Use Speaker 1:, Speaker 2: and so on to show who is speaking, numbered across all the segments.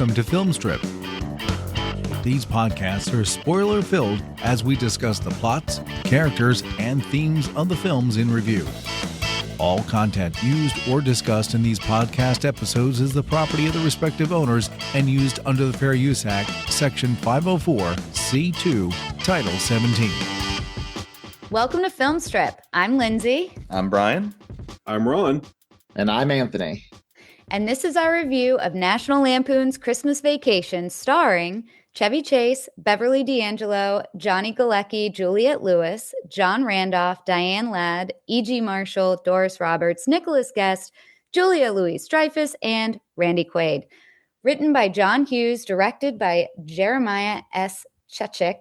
Speaker 1: welcome to Film Strip. These podcasts are spoiler-filled as we discuss the plots, characters, and themes of the films in review. All content used or discussed in these podcast episodes is the property of the respective owners and used under the Fair Use Act, Section 504(c)(2), Title 17.
Speaker 2: Welcome to Film Strip. I'm Lindsey.
Speaker 3: I'm Brian.
Speaker 4: I'm Ron.
Speaker 5: And I'm Anthony.
Speaker 2: And this is our review of National Lampoon's Christmas Vacation, starring Chevy Chase, Beverly D'Angelo, Johnny Galecki, Juliette Lewis, John Randolph, Diane Ladd, E.G. Marshall, Doris Roberts, Nicholas Guest, Julia Louis-Dreyfus, and Randy Quaid. Written by John Hughes, directed by Jeremiah S. Chechik,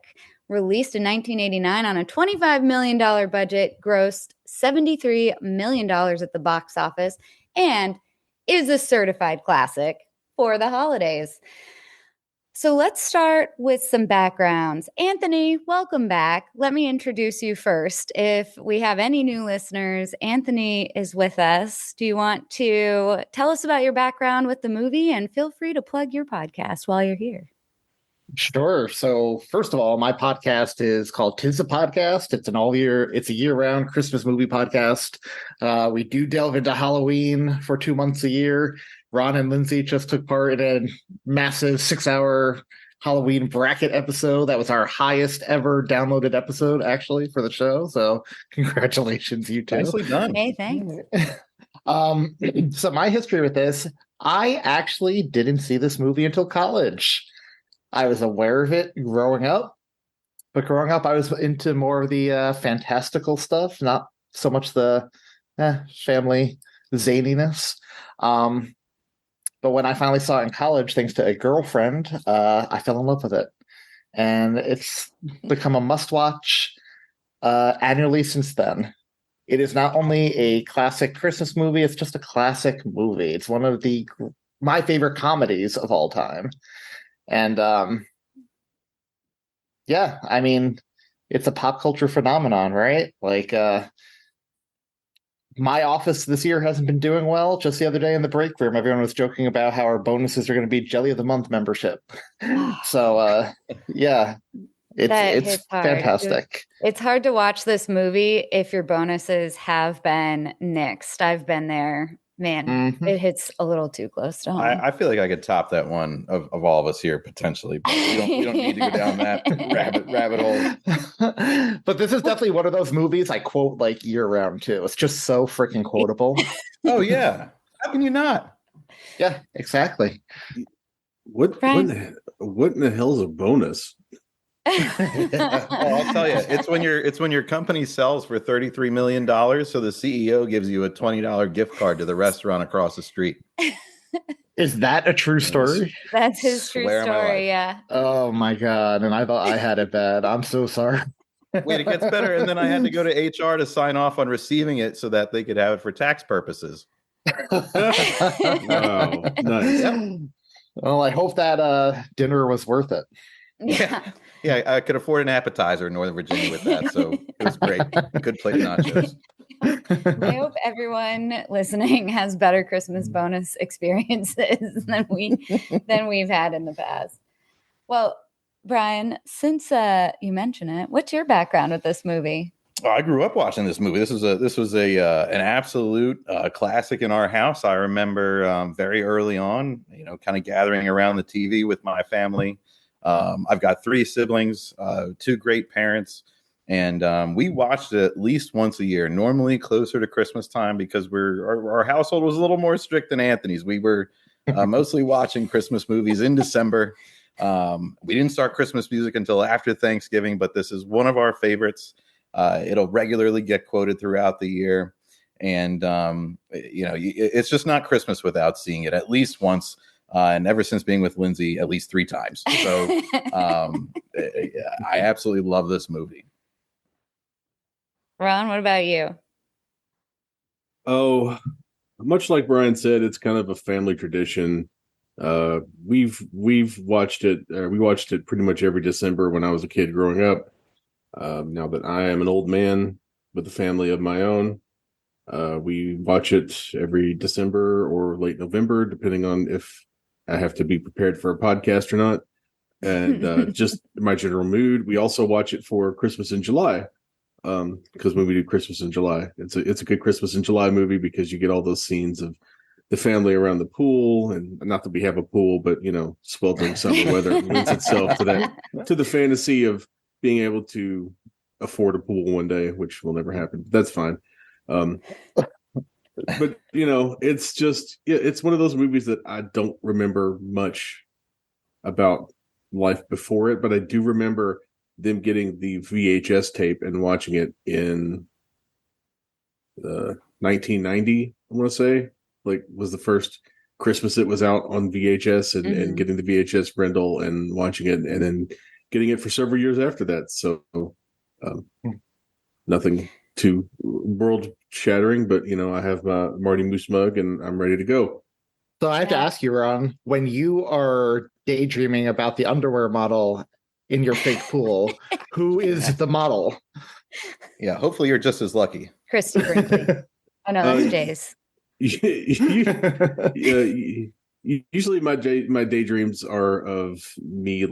Speaker 2: released in 1989 on a $25 million budget, grossed $73 million at the box office, and is a certified classic for the holidays. So let's start with some backgrounds. Anthony, welcome back. Let me introduce you first. If we have any new listeners, Anthony is with us. Do you want to tell us about your background with the movie? And feel free to plug your podcast while you're here.
Speaker 5: Sure. So first of all, my podcast is called Tis a Podcast. It's a year-round Christmas movie podcast. We do delve into Halloween for 2 months a year. Ron and Lindsey just took part in a massive 6-hour Halloween bracket episode. That was our highest ever downloaded episode, actually, for the show. So congratulations, you two.
Speaker 3: Nicely done.
Speaker 2: Hey, thanks.
Speaker 5: So my history with this, I actually didn't see this movie until college. I was aware of it growing up, but growing up I was into more of the fantastical stuff, not so much the family zaniness. But when I finally saw it in college, thanks to a girlfriend, I fell in love with it. And it's become a must-watch annually since then. It is not only a classic Christmas movie, it's just a classic movie. It's one of my favorite comedies of all time. And yeah, I mean, it's a pop culture phenomenon, right? Like, my office this year hasn't been doing well. Just the other day in the break room, everyone was joking about how our bonuses are going to be Jelly of the Month membership. So, yeah, it's fantastic.
Speaker 2: It's hard to watch this movie if your bonuses have been nixed. I've been there. Man, It hits a little too close to home.
Speaker 3: I feel like I could top that one of all of us here potentially, but we don't need to go down that rabbit hole.
Speaker 5: But this is definitely one of those movies I quote like year round too. It's just so freaking quotable.
Speaker 3: Oh yeah, how can you not?
Speaker 5: Yeah, exactly.
Speaker 4: What in the hell's a bonus?
Speaker 3: I'll tell you, it's when your company sells for $33 million, so the CEO gives you a $20 gift card to the restaurant across the street.
Speaker 5: Is that a true story?
Speaker 2: That's his true story, yeah.
Speaker 5: Oh my God. And I thought I had it bad. I'm so sorry.
Speaker 3: Wait, it gets better. And then I had to go to HR to sign off on receiving it so that they could have it for tax purposes.
Speaker 4: Wow, nice.
Speaker 5: Yep. Well, I hope that dinner was worth it.
Speaker 3: Yeah, I could afford an appetizer in Northern Virginia with that, so it was great. Good plate of nachos.
Speaker 2: I hope everyone listening has better Christmas bonus experiences than we've had in the past. Well, Brian, since you mention it, what's your background with this movie?
Speaker 3: Well, I grew up watching this movie. This was an absolute classic in our house. I remember very early on, kind of gathering around the TV with my family. I've got 3 siblings, 2 great parents, and we watched it at least once a year, normally closer to Christmas time because our household was a little more strict than Anthony's. We were mostly watching Christmas movies in December. We didn't start Christmas music until after Thanksgiving, but this is one of our favorites. It'll regularly get quoted throughout the year, and it's just not Christmas without seeing it at least once. And ever since being with Lindsey, at least 3 times. So I absolutely love this movie.
Speaker 2: Ron, what about you?
Speaker 4: Oh, much like Brian said, it's kind of a family tradition. We've watched it. We watched it pretty much every December when I was a kid growing up. Now that I am an old man with a family of my own, we watch it every December or late November, depending on if I have to be prepared for a podcast or not, and just my general mood. We also watch it for Christmas in July, because when we do Christmas in July, it's a good Christmas in July movie because you get all those scenes of the family around the pool, and not that we have a pool, but sweltering summer weather lends itself to the fantasy of being able to afford a pool one day, which will never happen. That's fine. But it's one of those movies that I don't remember much about life before it, but I do remember them getting the VHS tape and watching it in 1990. I want to say was the first Christmas it was out on VHS, and getting the VHS rental and watching it, and then getting it for several years after that. So nothing too world shattering, but I have my Marty Moose mug and I'm ready to go.
Speaker 5: So I have to ask you, Ron, when you are daydreaming about the underwear model in your fake pool, who is the model?
Speaker 3: Yeah, hopefully you're just as lucky.
Speaker 2: Christy Brinkley. Oh no, that's Jay's.
Speaker 4: Usually my daydreams are of me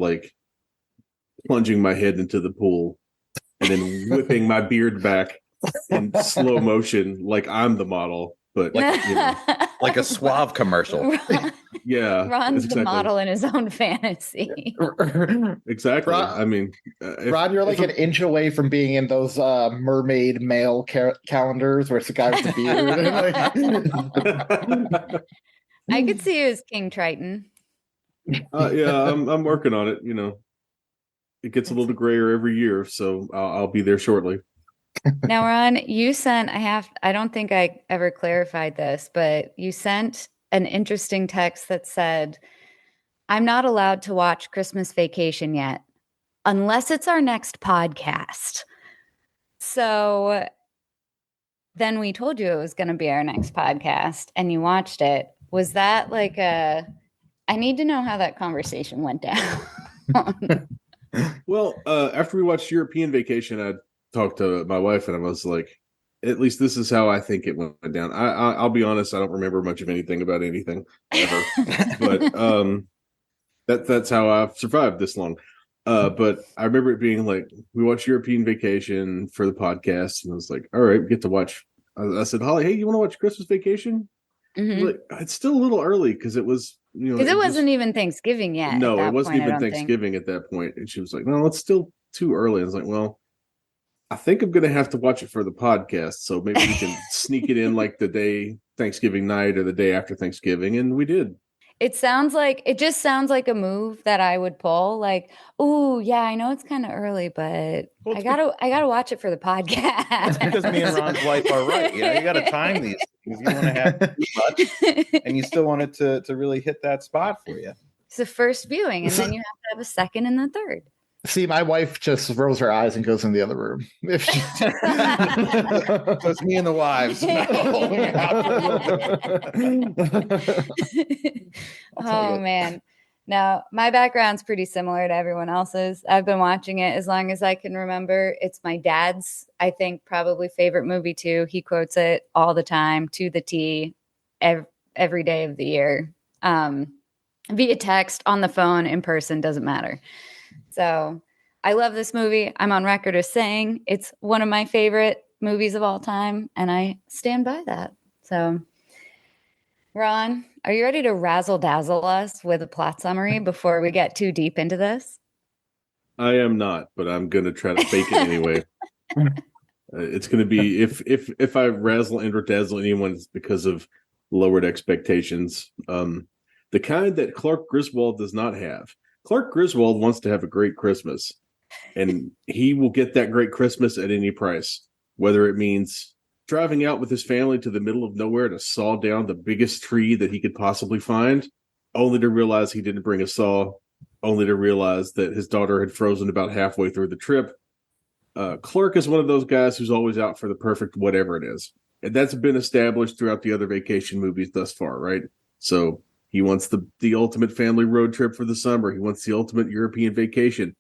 Speaker 4: plunging my head into the pool and then whipping my beard back in slow motion like I'm the model, but
Speaker 3: like a Suave commercial.
Speaker 4: Yeah,
Speaker 2: Ron's the model in his own fantasy.
Speaker 4: Exactly.
Speaker 5: Ron, you're an inch away from being in those mermaid male calendars where it's the guy with the beard.
Speaker 2: I could see you as King Triton.
Speaker 4: Yeah, I'm working on it. It gets a little grayer every year, so I'll be there shortly.
Speaker 2: Now, Ron, you sent, I don't think I ever clarified this, but you sent an interesting text that said, I'm not allowed to watch Christmas Vacation yet, unless it's our next podcast. So then we told you it was going to be our next podcast and you watched it. Was that I need to know how that conversation went down.
Speaker 4: Well, after we watched European Vacation, I talked to my wife and I was like, at least this is how I think it went down. I'll be honest, I don't remember much of anything about anything ever, but that's how I've survived this long. But I remember it being we watched European Vacation for the podcast, and I was like, all right, we get to watch. I said, Holly, hey, you want to watch Christmas Vacation? Mm-hmm. It's still a little early because it was,
Speaker 2: because it wasn't even Thanksgiving yet.
Speaker 4: No, it wasn't even Thanksgiving at that point. And she was like, no, it's still too early. I was like, well, I think I'm going to have to watch it for the podcast. So maybe we can sneak it in the day Thanksgiving night or the day after Thanksgiving. And we did.
Speaker 2: It just sounds like a move that I would pull. Oh yeah, I know it's kind of early, but I gotta watch it for the podcast.
Speaker 3: Because me and Ron's wife are right. You got to time these things. You want to have too much, and you still want it to really hit that spot for you.
Speaker 2: It's the first viewing, and then you have to have a second and a third.
Speaker 5: See, my wife just rolls her eyes and goes in the other room. If she...
Speaker 3: So it's me and the wives.
Speaker 2: Oh, man. Now, my background's pretty similar to everyone else's. I've been watching it as long as I can remember. It's my dad's, I think, probably favorite movie, too. He quotes it all the time, to the T, every day of the year. Via text, on the phone, in person, doesn't matter. So I love this movie. I'm on record as saying it's one of my favorite movies of all time, and I stand by that. So, Ron, are you ready to razzle-dazzle us with a plot summary before we get too deep into this?
Speaker 4: I am not, but I'm going to try to fake it anyway. It's going to be, if I razzle and or dazzle anyone, it's because of lowered expectations. The kind that Clark Griswold does not have. Clark Griswold wants to have a great Christmas, and he will get that great Christmas at any price, whether it means driving out with his family to the middle of nowhere to saw down the biggest tree that he could possibly find, only to realize he didn't bring a saw, only to realize that his daughter had frozen about halfway through the trip. Clark is one of those guys who's always out for the perfect whatever it is. And that's been established throughout the other vacation movies thus far, right? So he wants the ultimate family road trip for the summer. He wants the ultimate European vacation.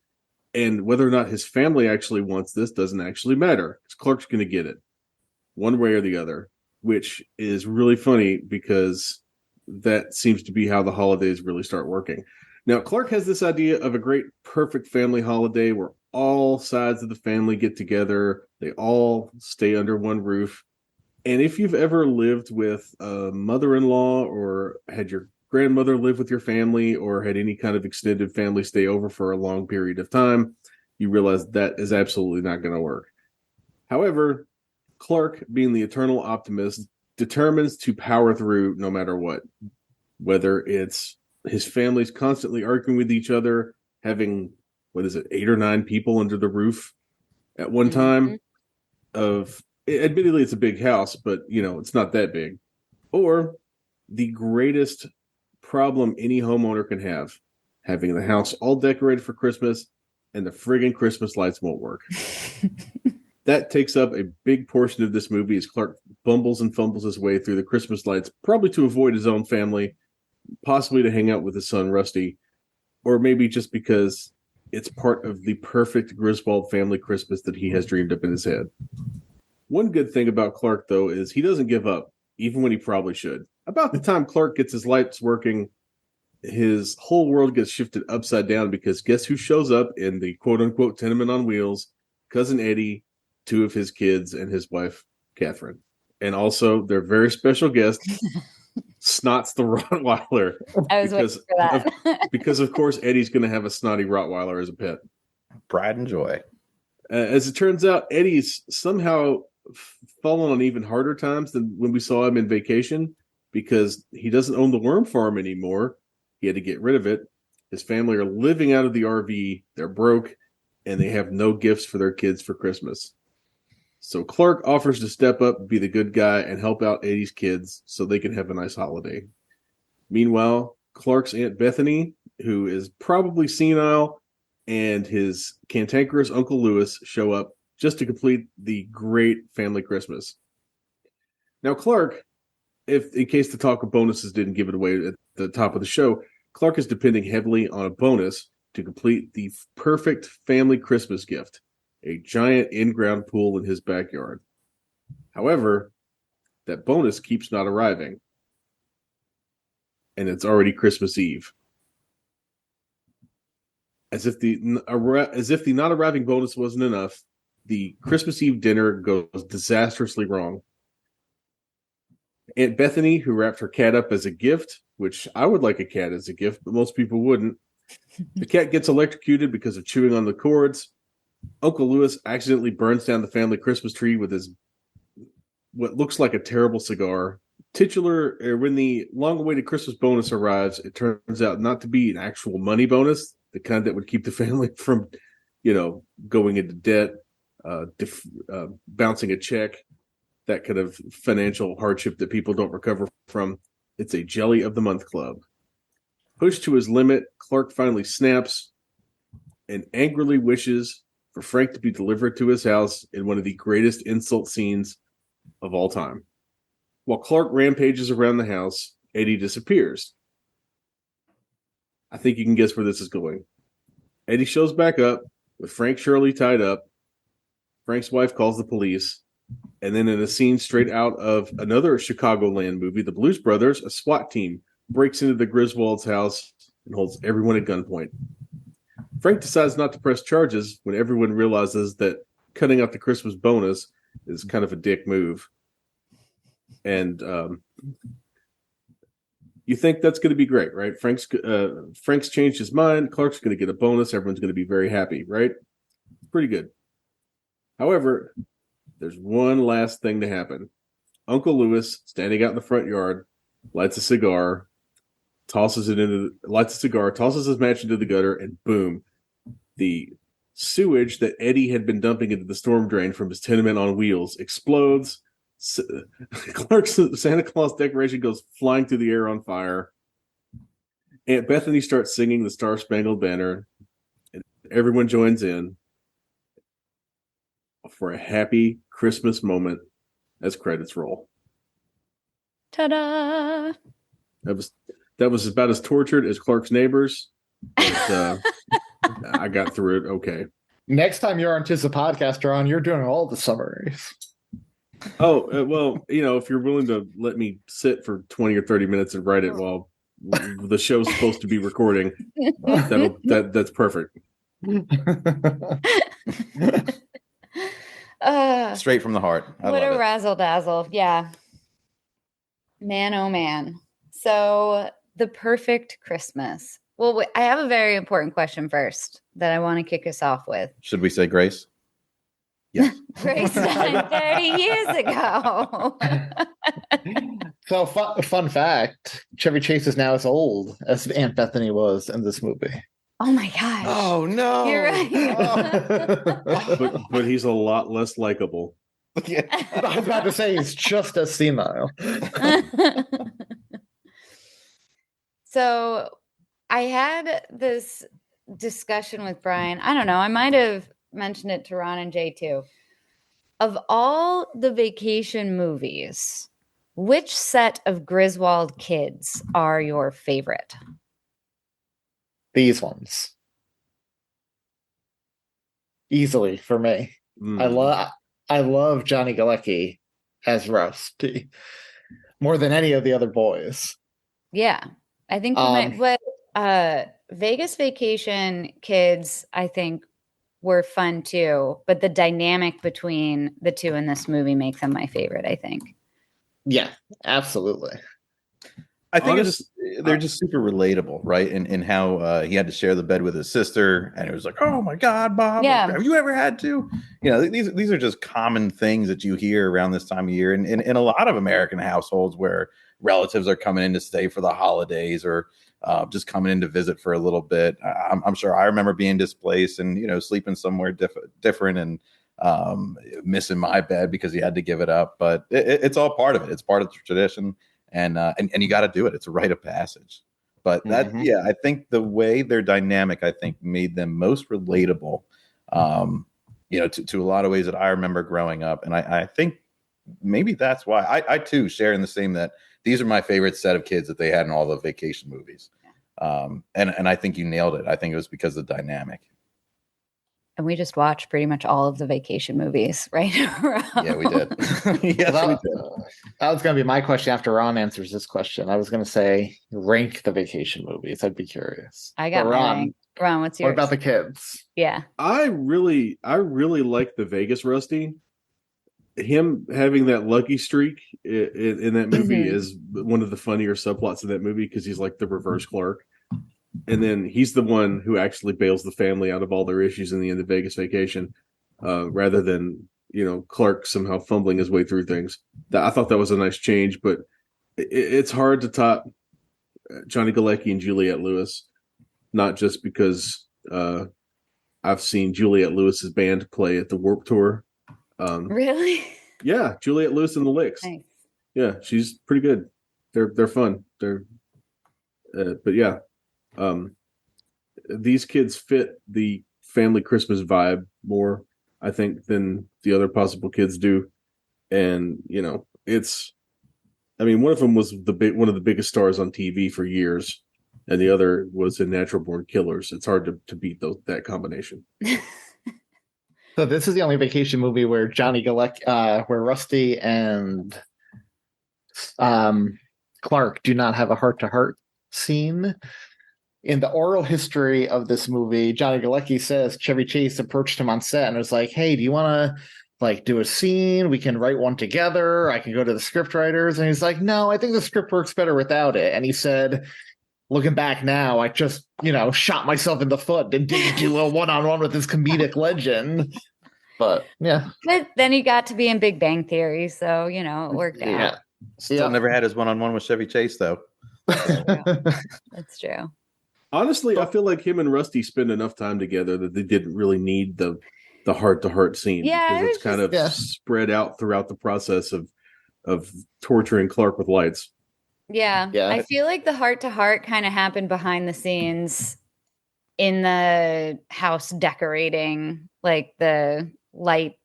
Speaker 4: And whether or not his family actually wants this doesn't actually matter. Clark's going to get it one way or the other, which is really funny because that seems to be how the holidays really start working. Now, Clark has this idea of a great, perfect family holiday where all sides of the family get together. They all stay under one roof. And if you've ever lived with a mother-in-law or had your grandmother live with your family or had any kind of extended family stay over for a long period of time, you realize that is absolutely not going to work. However, Clark, being the eternal optimist, determines to power through no matter what, whether it's his family's constantly arguing with each other, having, 8 or 9 people under the roof at one time of, admittedly, it's a big house, but, it's not that big. Or the greatest problem any homeowner can have, having the house all decorated for Christmas and the friggin' Christmas lights won't work. That takes up a big portion of this movie as Clark bumbles and fumbles his way through the Christmas lights, probably to avoid his own family, possibly to hang out with his son, Rusty, or maybe just because it's part of the perfect Griswold family Christmas that he has dreamed up in his head. One good thing about Clark, though, is he doesn't give up, even when he probably should. About the time Clark gets his lights working, his whole world gets shifted upside down because guess who shows up in the quote-unquote tenement on wheels? Cousin Eddie, 2 of his kids, and his wife, Catherine. And also their very special guest, Snots the Rottweiler.
Speaker 2: I was waiting for that.
Speaker 4: Because, of course, Eddie's going to have a snotty Rottweiler as a pet.
Speaker 3: Pride and joy.
Speaker 4: As it turns out, Eddie's somehow fallen on even harder times than when we saw him in Vacation because he doesn't own the worm farm anymore. He had to get rid of it. His family are living out of the RV. They're broke, and they have no gifts for their kids for Christmas. So Clark offers to step up, be the good guy, and help out Eddie's kids so they can have a nice holiday. Meanwhile, Clark's Aunt Bethany, who is probably senile, and his cantankerous Uncle Lewis show up just to complete the great family Christmas. Now, Clark, in case the talk of bonuses didn't give it away at the top of the show, Clark is depending heavily on a bonus to complete the perfect family Christmas gift, a giant in-ground pool in his backyard. However, that bonus keeps not arriving. And it's already Christmas Eve. As if the not arriving bonus wasn't enough, the Christmas Eve dinner goes disastrously wrong. Aunt Bethany, who wrapped her cat up as a gift, which I would like a cat as a gift, but most people wouldn't. The cat gets electrocuted because of chewing on the cords. Uncle Lewis accidentally burns down the family Christmas tree with his what looks like a terrible cigar. When the long-awaited Christmas bonus arrives, it turns out not to be an actual money bonus, the kind that would keep the family from, going into debt, bouncing a check, that kind of financial hardship that people don't recover from. It's a Jelly of the Month club. Pushed to his limit, Clark finally snaps and angrily wishes for Frank to be delivered to his house in one of the greatest insult scenes of all time. While Clark rampages around the house, Eddie disappears. I think you can guess where this is going. Eddie shows back up with Frank Shirley tied up. Frank's wife calls the police. And then in a scene straight out of another Chicagoland movie, The Blues Brothers, a SWAT team breaks into the Griswolds' house and holds everyone at gunpoint. Frank decides not to press charges when everyone realizes that cutting out the Christmas bonus is kind of a dick move. And you think that's going to be great, right? Frank's changed his mind. Clark's going to get a bonus. Everyone's going to be very happy, right? Pretty good. However, there's one last thing to happen. Uncle Lewis, standing out in the front yard, lights a cigar, tosses his match into the gutter, and boom, the sewage that Eddie had been dumping into the storm drain from his tenement on wheels explodes. Clark's Santa Claus decoration goes flying through the air on fire. Aunt Bethany starts singing the Star Spangled Banner, and everyone joins in for a happy Christmas moment as credits roll.
Speaker 2: Ta-da!
Speaker 4: That was about as tortured as Clark's Neighbors. But, I got through it okay.
Speaker 5: Next time you're on Tis the Podcaster on, you're doing all the summaries.
Speaker 4: Oh, well, if you're willing to let me sit for 20 or 30 minutes and write it while the show's supposed to be recording, that's perfect.
Speaker 3: Straight from the heart. I
Speaker 2: What
Speaker 3: love
Speaker 2: a
Speaker 3: it.
Speaker 2: razzle dazzle. Yeah. Man, oh man. So, the perfect Christmas. Well, I have a very important question first that I want to kick us off with.
Speaker 3: Should we say grace? Yes.
Speaker 2: Grace died 30 years ago.
Speaker 5: So, fun fact: Chevy Chase is now as old as Aunt Bethany was in this movie.
Speaker 2: Oh my gosh.
Speaker 3: Oh no.
Speaker 2: You're right.
Speaker 4: But he's a lot less likable.
Speaker 3: Yeah.
Speaker 5: I was about to say he's just as senile.
Speaker 2: So I had this discussion with Brian. I don't know. I might have mentioned it to Ron and Jay too. Of all the vacation movies, which set of Griswold kids are your favorite?
Speaker 5: These ones. Easily for me. I love Johnny Galecki as Rusty more than any of the other boys.
Speaker 2: Yeah. I think Vegas Vacation kids, I think, were fun too. But the dynamic between the two in this movie makes them my favorite, I think.
Speaker 5: Yeah, absolutely.
Speaker 3: I think they're just super relatable, right? In how he had to share the bed with his sister, and it was like, "Oh my God, Bob, have you ever had to?" These are just common things that you hear around this time of year, and in a lot of American households where relatives are coming in to stay for the holidays or just coming in to visit for a little bit. I'm sure I remember being displaced and sleeping somewhere different and missing my bed because he had to give it up. But it's all part of it. It's part of the tradition. And you got to do it. It's a rite of passage. But I think the way they're dynamic, I think made them most relatable, to a lot of ways that I remember growing up. And I think maybe that's why I too share in the same that these are my favorite set of kids that they had in all the vacation movies. And I think you nailed it. I think it was because of the dynamic.
Speaker 2: And we just watched pretty much all of the vacation movies, right?
Speaker 3: Yeah, we did. Yes, we did.
Speaker 5: That was going to be my question after Ron answers this question. I was going to say rank the vacation movies. I'd be curious.
Speaker 2: I got my rank. Ron, what's yours?
Speaker 5: What about the kids?
Speaker 2: Yeah.
Speaker 4: I really like the Vegas Rusty. Him having that lucky streak in that movie is one of the funnier subplots of that movie because he's like the reverse Clark. And then he's the one who actually bails the family out of all their issues in the end of Vegas Vacation, rather than, Clark somehow fumbling his way through things. I thought that was a nice change, but it's hard to top Johnny Galecki and Juliette Lewis, not just because I've seen Juliette Lewis's band play at the Warped Tour.
Speaker 2: Really?
Speaker 4: Yeah, Juliette Lewis and the Licks.
Speaker 2: Nice.
Speaker 4: Yeah, she's pretty good. They're fun. But yeah. These kids fit the family Christmas vibe more, I think, than the other possible kids do. And, one of them was one of the biggest stars on TV for years, and the other was in Natural Born Killers. It's hard to beat that combination.
Speaker 5: So this is the only vacation movie where where Rusty and Clark do not have a heart-to-heart scene. In the oral history of this movie, Johnny Galecki says Chevy Chase approached him on set and was like, "Hey, do you want to do a scene? We can write one together. I can go to the script writers." And he's like, "No, I think the script works better without it." And he said, "Looking back now, I just, shot myself in the foot and didn't do a one-on-one with this comedic legend." But yeah.
Speaker 2: But then he got to be in Big Bang Theory, so it worked out.
Speaker 3: Still never had his one-on-one with Chevy Chase, though.
Speaker 2: That's true.
Speaker 4: Honestly, I feel like him and Rusty spend enough time together that they didn't really need the heart-to-heart scene.
Speaker 2: Yeah,
Speaker 4: because it's kind of spread out throughout the process of torturing Clark with lights.
Speaker 2: Yeah. I feel like the heart-to-heart kind of happened behind the scenes in the house decorating, like the light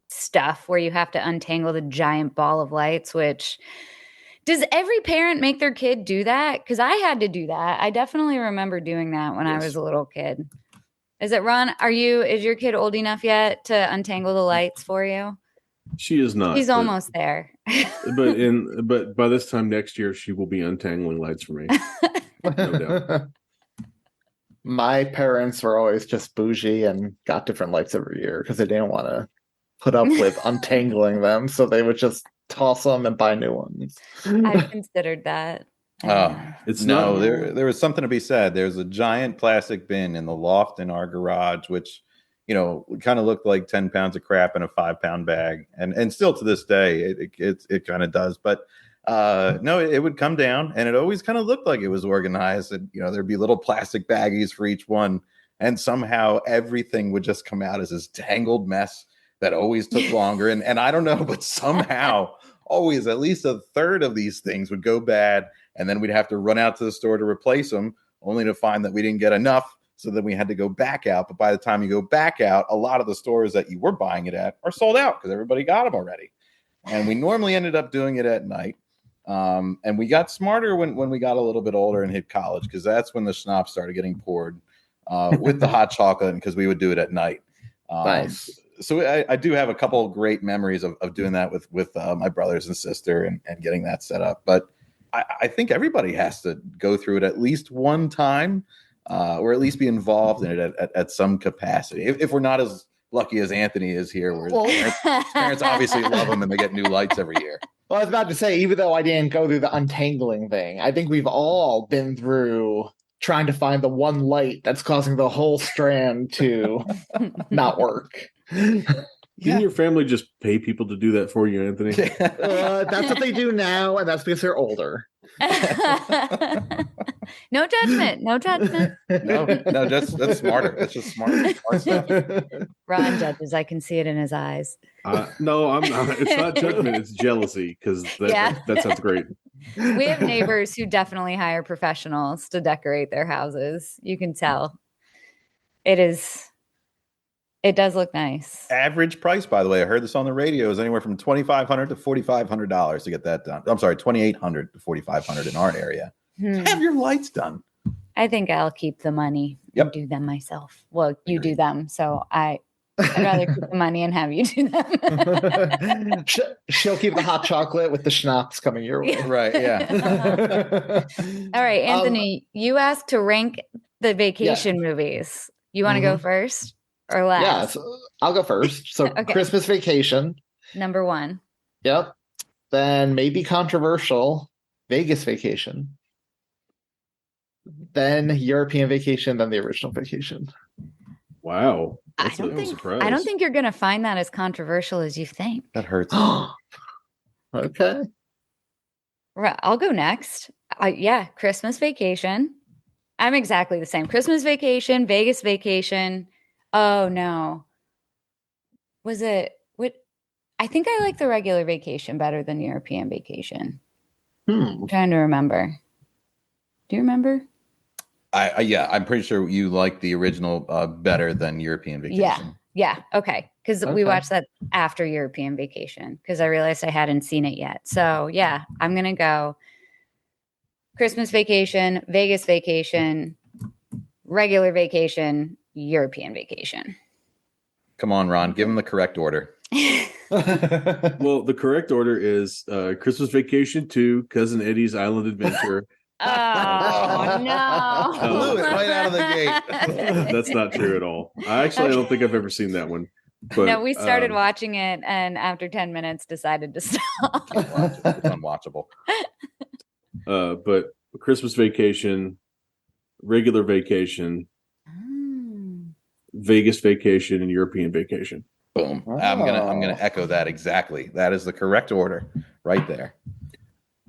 Speaker 2: stuff where you have to untangle the giant ball of lights, which... Does every parent make their kid do that? Because I had to do that. I definitely remember doing that when I was a little kid. Is it, Ron? Is your kid old enough yet to untangle the lights for you?
Speaker 4: She is not.
Speaker 2: She's almost there.
Speaker 4: but by this time next year, she will be untangling lights for me. No doubt.
Speaker 5: My parents were always just bougie and got different lights every year because they didn't want to put up with untangling them, so they would just toss them and buy new ones.
Speaker 2: I've considered that.
Speaker 4: It's
Speaker 3: No,
Speaker 4: not.
Speaker 3: there was something to be said. There's a giant plastic bin in the loft in our garage, which, you know, kind of looked like 10 pounds of crap in a 5-pound bag. And still to this day, it kind of does. But no, it would come down and it always kind of looked like it was organized. And, you know, there'd be little plastic baggies for each one. And somehow everything would just come out as this tangled mess that always took longer. And I don't know, but somehow always at least a third of these things would go bad. And then we'd have to run out to the store to replace them, only to find that we didn't get enough. So then we had to go back out. But by the time you go back out, a lot of the stores that you were buying it at are sold out because everybody got them already. And we normally ended up doing it at night. And we got smarter when we got a little bit older and hit college, because that's when the schnapps started getting poured with the hot chocolate, because we would do it at night.
Speaker 5: Nice.
Speaker 3: So I do have a couple of great memories of doing that with my brothers and sister and getting that set up. But I think everybody has to go through it at least one time, or at least be involved in it at some capacity. If we're not as lucky as Anthony is here, where his parents obviously love him and they get new lights every year.
Speaker 5: Well, I was about to say, even though I didn't go through the untangling thing, I think we've all been through trying to find the one light that's causing the whole strand to not work.
Speaker 4: Didn't your family just pay people to do that for you, Anthony?
Speaker 5: That's what they do now, and that's because they're older.
Speaker 2: No judgment. No judgment.
Speaker 3: No, that's smarter. That's just smart stuff.
Speaker 2: Ron judges. I can see it in his eyes.
Speaker 4: No, I'm not. It's not judgment. It's jealousy, because that sounds great.
Speaker 2: We have neighbors who definitely hire professionals to decorate their houses. You can tell. It does look nice.
Speaker 3: Average price, by the way, I heard this on the radio, is anywhere from $2,500 to $4,500 to get that done. I'm sorry, $2,800 to $4,500 in our area. Have your lights done.
Speaker 2: I think I'll keep the money and do them myself. Well, you do them, so I'd rather keep the money and have you do them.
Speaker 5: She'll keep the hot chocolate with the schnapps coming your way.
Speaker 3: Right, yeah.
Speaker 2: All right, Anthony, you asked to rank the vacation movies. You want to go first or last?
Speaker 5: Yeah, so I'll go first. So
Speaker 2: Okay.
Speaker 5: Christmas Vacation.
Speaker 2: Number 1.
Speaker 5: Yep. Then maybe controversial, Vegas Vacation. Then European Vacation, then the original Vacation.
Speaker 4: Wow.
Speaker 2: I
Speaker 4: That's a surprise.
Speaker 2: don't think you're going to find that as controversial as you think.
Speaker 3: That hurts.
Speaker 5: Okay.
Speaker 2: Right, I'll go next. Christmas Vacation. I'm exactly the same. Christmas Vacation, Vegas Vacation. Oh no. Was it what? I think I like the regular Vacation better than European Vacation. I'm trying to remember. Do you remember?
Speaker 3: I'm pretty sure you like the original better than European Vacation.
Speaker 2: Yeah. Okay. Because we watched that after European Vacation, because I realized I hadn't seen it yet. So yeah, I'm gonna go Christmas Vacation, Vegas Vacation, regular Vacation, European Vacation.
Speaker 3: Come on, Ron, give him the correct order.
Speaker 4: Well, the correct order is Christmas Vacation 2, Cousin Eddie's Island Adventure.
Speaker 2: Oh no!
Speaker 3: Blew it right out of the gate.
Speaker 4: That's not true at all. I don't think I've ever seen that one. But,
Speaker 2: no, we started watching it, and after 10 minutes, decided to stop.
Speaker 3: It's unwatchable.
Speaker 4: But Christmas Vacation, regular Vacation, Vegas Vacation, and European Vacation.
Speaker 3: Boom. I'm gonna echo that exactly. That is the correct order right there.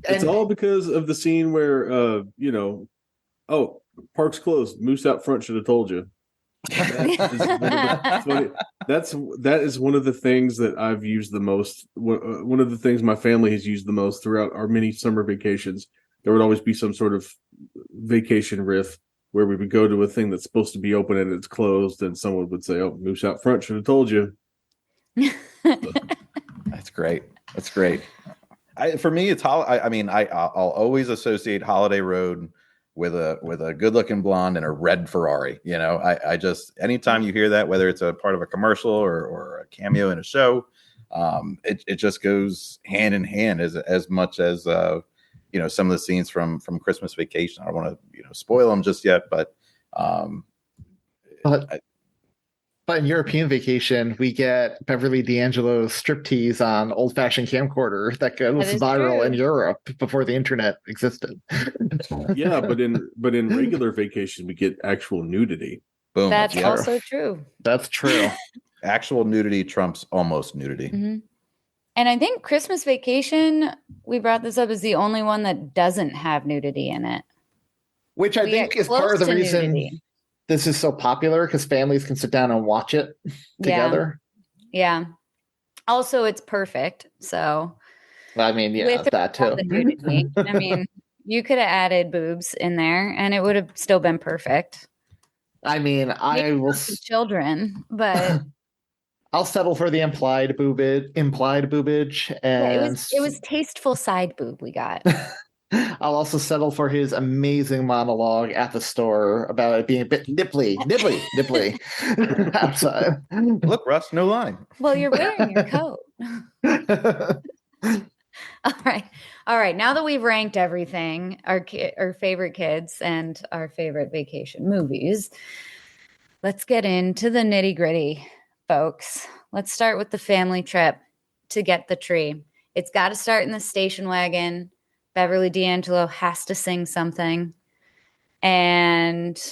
Speaker 4: It's all because of the scene where park's closed. Moose out front should have told you. That is one of the things that I've used the most. One of the things my family has used the most throughout our many summer vacations. There would always be some sort of vacation riff where we would go to a thing that's supposed to be open and it's closed, and someone would say, "Oh, Moose out front should have told you."
Speaker 3: That's great. That's great. For me, it's I'll always associate Holiday Road with a good looking blonde and a red Ferrari. You know, I just anytime you hear that, whether it's a part of a commercial or a cameo in a show, It just goes hand in hand as much as some of the scenes from Christmas Vacation. I don't want to spoil them just yet, but
Speaker 5: But in European Vacation, we get Beverly D'Angelo's striptease on old-fashioned camcorder that goes viral in Europe before the internet existed.
Speaker 4: Yeah, but in regular Vacation, we get actual nudity.
Speaker 3: Boom.
Speaker 2: That's also true.
Speaker 5: That's true.
Speaker 3: Actual nudity trumps almost nudity.
Speaker 2: Mm-hmm. And I think Christmas Vacation, we brought this up, is the only one that doesn't have nudity in it.
Speaker 5: Which I think is part of the reason
Speaker 2: nudity.
Speaker 5: This is so popular, because families can sit down and watch it together.
Speaker 2: Yeah. Also, it's perfect. So,
Speaker 5: I mean, yeah, that too.
Speaker 2: The nudity. I mean, you could have added boobs in there, and it would have still been perfect.
Speaker 5: I mean, I will
Speaker 2: children, but
Speaker 5: I'll settle for the implied boobage, and
Speaker 2: it was tasteful side boob we got.
Speaker 5: I'll also settle for his amazing monologue at the store about it being a bit nipply outside.
Speaker 3: Look, Russ, no line.
Speaker 2: Well, you're wearing your coat. All right. Now that we've ranked everything, our favorite kids and our favorite vacation movies, let's get into the nitty gritty, folks. Let's start with the family trip to get the tree. It's got to start in the station wagon. Beverly D'Angelo has to sing something, and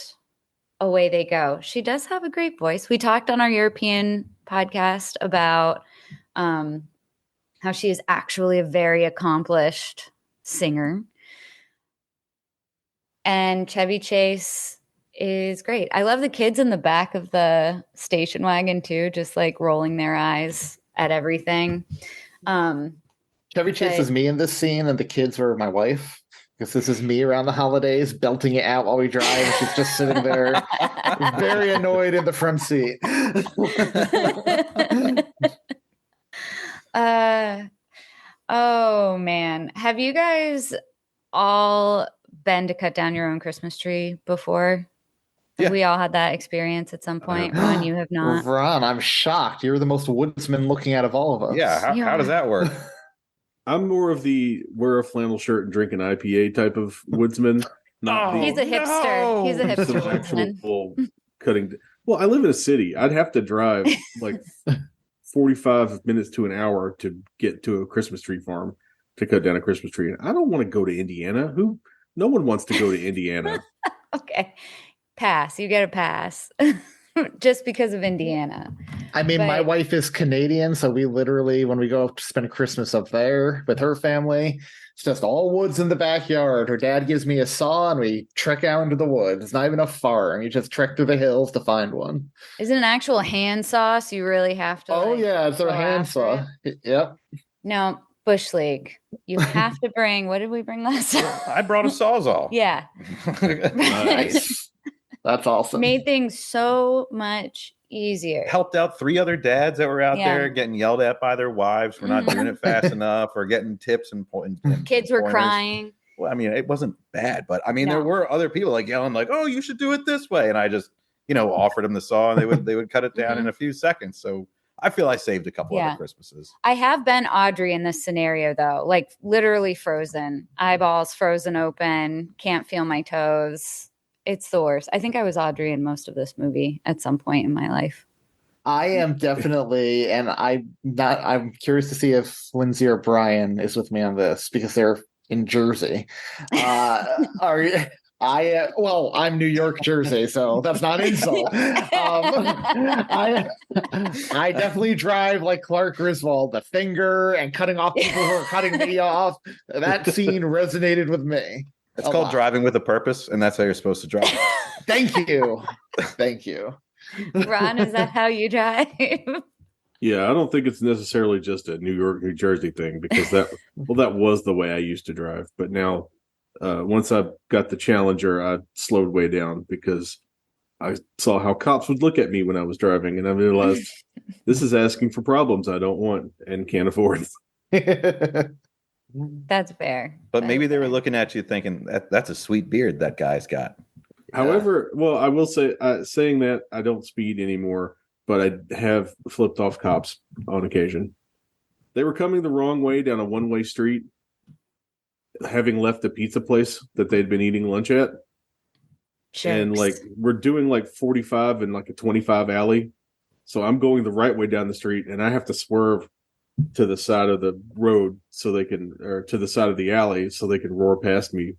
Speaker 2: away they go. She does have a great voice. We talked on our European podcast about how she is actually a very accomplished singer. And Chevy Chase is great. I love the kids in the back of the station wagon too, just like rolling their eyes at everything.
Speaker 5: Chevy Chase is me in this scene, and the kids are my wife, because this is me around the holidays belting it out while we drive, and she's just sitting there very annoyed in the front seat.
Speaker 2: Oh man, have you guys all been to cut down your own Christmas tree before? Yeah. We all had that experience at some point. Ron, you have not.
Speaker 5: Ron, I'm shocked. You're the most woodsman looking out of all of us.
Speaker 3: Yeah, how does that work?
Speaker 4: I'm more of the wear a flannel shirt and drink an IPA type of woodsman.
Speaker 2: He's a hipster. No. He's a hipster woodsman.
Speaker 4: Cutting. Well, I live in a city. I'd have to drive like 45 minutes to an hour to get to a Christmas tree farm to cut down a Christmas tree. I don't want to go to Indiana. No one wants to go to Indiana.
Speaker 2: Okay. Pass. You get a pass. Just because of Indiana.
Speaker 5: I mean, my wife is Canadian, so we literally, when we go up to spend Christmas up there with her family, it's just all woods in the backyard. Her dad gives me a saw, and we trek out into the woods. It's not even a farm. You just trek through the hills to find one.
Speaker 2: Is it an actual hand saw? So you really have to.
Speaker 5: Oh, yeah, it's a hand saw. Yep.
Speaker 2: No, Bush League. You have to bring, what did we bring last time?
Speaker 3: I brought a Sawzall.
Speaker 2: Yeah.
Speaker 5: Nice. That's awesome.
Speaker 2: Made things so much easier.
Speaker 3: Helped out 3 other dads that were out there getting yelled at by their wives for not doing it fast enough, or getting tips and
Speaker 2: kids were crying.
Speaker 3: Well, I mean, it wasn't bad, but I mean, there were other people like yelling, like, "Oh, you should do it this way," and I just, offered them the saw, and they would cut it down in a few seconds. So I feel I saved a couple other Christmases.
Speaker 2: I have been Audrey in this scenario though, like literally frozen, eyeballs frozen open, can't feel my toes. It's the worst. I think I was Audrey in most of this movie at some point in my life.
Speaker 5: I am definitely, and I'm curious to see if Lindsey or Brian is with me on this, because they're in Jersey. I'm New York, Jersey, so that's not an insult. I definitely drive like Clark Griswold, the finger and cutting off people who are cutting me off. That scene resonated with me.
Speaker 3: It's called driving with a purpose, and that's how you're supposed to drive.
Speaker 5: Thank you. Thank you.
Speaker 2: Ron, is that how you drive?
Speaker 4: Yeah, I don't think it's necessarily just a New York, New Jersey thing, because that was the way I used to drive. But now, once I got the Challenger, I slowed way down because I saw how cops would look at me when I was driving, and I realized this is asking for problems I don't want and can't afford.
Speaker 2: That's fair.
Speaker 3: But maybe they were looking at you thinking, that's a sweet beard that guy's got.
Speaker 4: However, well, I will say, saying that, I don't speed anymore, but I have flipped off cops on occasion. They were coming the wrong way down a one-way street, having left the pizza place that they'd been eating lunch at. And like we're doing like 45 in like a 25 alley. So I'm going the right way down the street and I have to swerve to the side of the road or to the side of the alley so they can roar past me.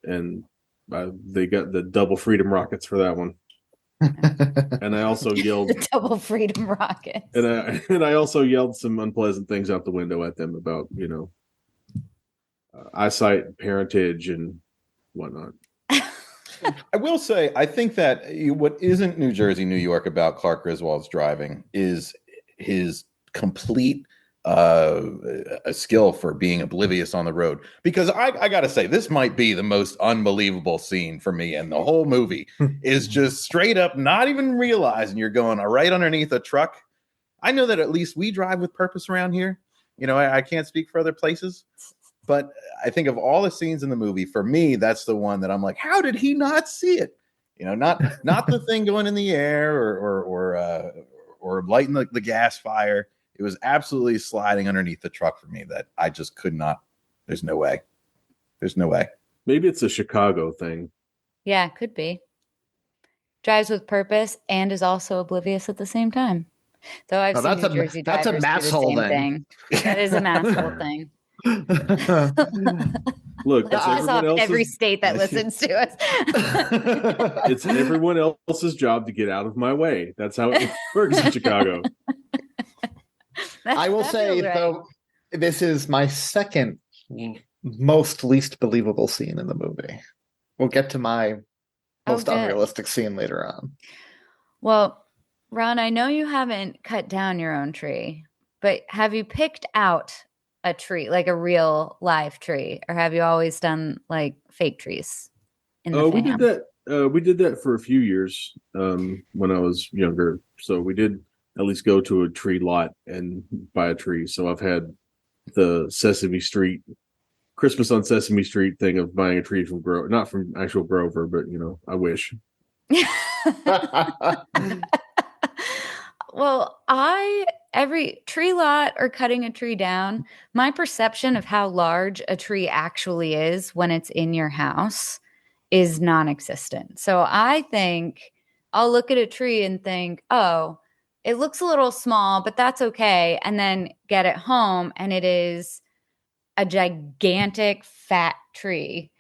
Speaker 4: And they got the double freedom rockets for that one. And I also yelled
Speaker 2: the double freedom rockets.
Speaker 4: And I also yelled some unpleasant things out the window at them about, eyesight, parentage, and whatnot.
Speaker 3: I will say, I think that what isn't New Jersey, New York about Clark Griswold's driving is his complete a skill for being oblivious on the road. Because I got to say, this might be the most unbelievable scene for me in the whole movie is just straight up not even realizing you're going right underneath a truck. I know that at least we drive with purpose around here. I can't speak for other places. But I think of all the scenes in the movie, for me, that's the one that I'm like, how did he not see it? Not the thing going in the air or lighting the gas fire. It was absolutely sliding underneath the truck for me that I just could not. There's no way.
Speaker 4: Maybe it's a Chicago thing.
Speaker 2: Yeah, could be. Drives with purpose and is also oblivious at the same time. Though I've seen New Jersey drivers do the same thing. That is a masshole thing.
Speaker 4: Look,
Speaker 2: piss off every state that listens to us.
Speaker 4: It's everyone else's job to get out of my way. That's how it works in Chicago.
Speaker 5: I will say, though, this is my second most least believable scene in the movie. We'll get to my most unrealistic scene later on.
Speaker 2: Well, Ron, I know you haven't cut down your own tree, but have you picked out a tree, like a real live tree, or have you always done like fake trees in the fam?
Speaker 4: We did that for a few years when I was younger. So we did at least go to a tree lot and buy a tree. So I've had the Sesame Street, Christmas on Sesame Street thing of buying a tree from not from actual Grover, but I wish.
Speaker 2: Well, every tree lot or cutting a tree down, my perception of how large a tree actually is when it's in your house is non-existent. So I think I'll look at a tree and think, oh, it looks a little small, but that's okay. And then get it home and it is a gigantic fat tree.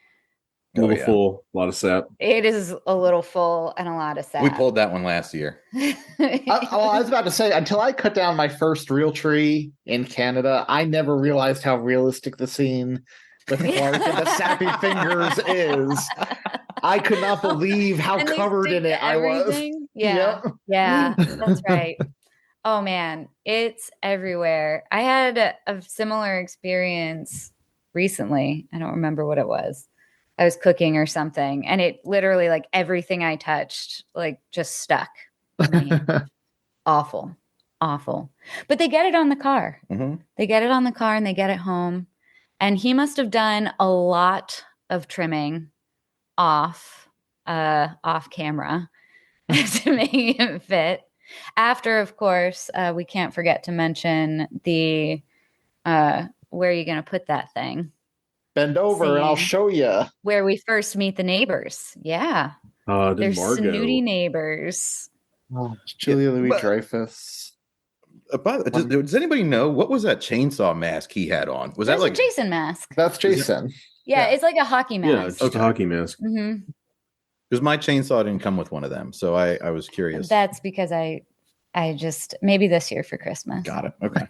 Speaker 4: A little full, a lot of sap.
Speaker 2: It is a little full and a lot of sap.
Speaker 3: We pulled that one last year.
Speaker 5: I was about to say, until I cut down my first real tree in Canada, I never realized how realistic the scene with Clark and the sappy fingers is. I could not believe how covered in it I was.
Speaker 2: Yeah, yeah, that's right. Oh man, it's everywhere. I had a similar experience recently. I don't remember what it was. I was cooking or something, and it literally, like, everything I touched, like, just stuck. Awful. But they get it on the car. Mm-hmm. They get it on the car and they get it home. And he must have done a lot of trimming off camera to make it fit. After, of course, we can't forget to mention the where are you going to put that thing?
Speaker 5: Bend over and I'll show you.
Speaker 2: Where we first meet the neighbors. Yeah. They're snooty neighbors.
Speaker 5: Oh, Julia Louis-Dreyfus.
Speaker 3: Does anybody know what was that chainsaw mask he had on? Was that like
Speaker 2: a Jason mask?
Speaker 5: That's Jason.
Speaker 2: Yeah, it's like a hockey mask.
Speaker 4: Yeah, it's just a hockey mask.
Speaker 2: Mm-hmm.
Speaker 3: Because my chainsaw didn't come with one of them, so I was curious.
Speaker 2: That's because I just maybe this year for Christmas.
Speaker 3: Got it. Okay.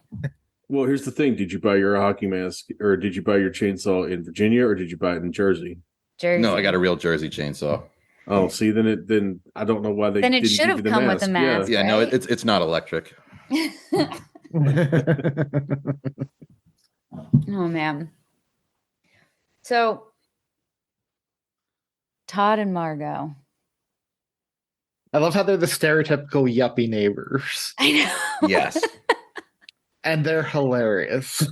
Speaker 4: Well, here's the thing. Did you buy your hockey mask or did you buy your chainsaw in Virginia or did you buy it in Jersey?
Speaker 2: Jersey.
Speaker 3: No, I got a real Jersey chainsaw.
Speaker 4: Oh, see, then I don't know why they
Speaker 2: then it should have come with a mask.
Speaker 3: Yeah,
Speaker 2: right?
Speaker 3: no, it's not electric.
Speaker 2: Oh man. So Todd and Margot.
Speaker 5: I love how they're the stereotypical yuppie neighbors.
Speaker 2: I know.
Speaker 3: Yes.
Speaker 5: And they're hilarious.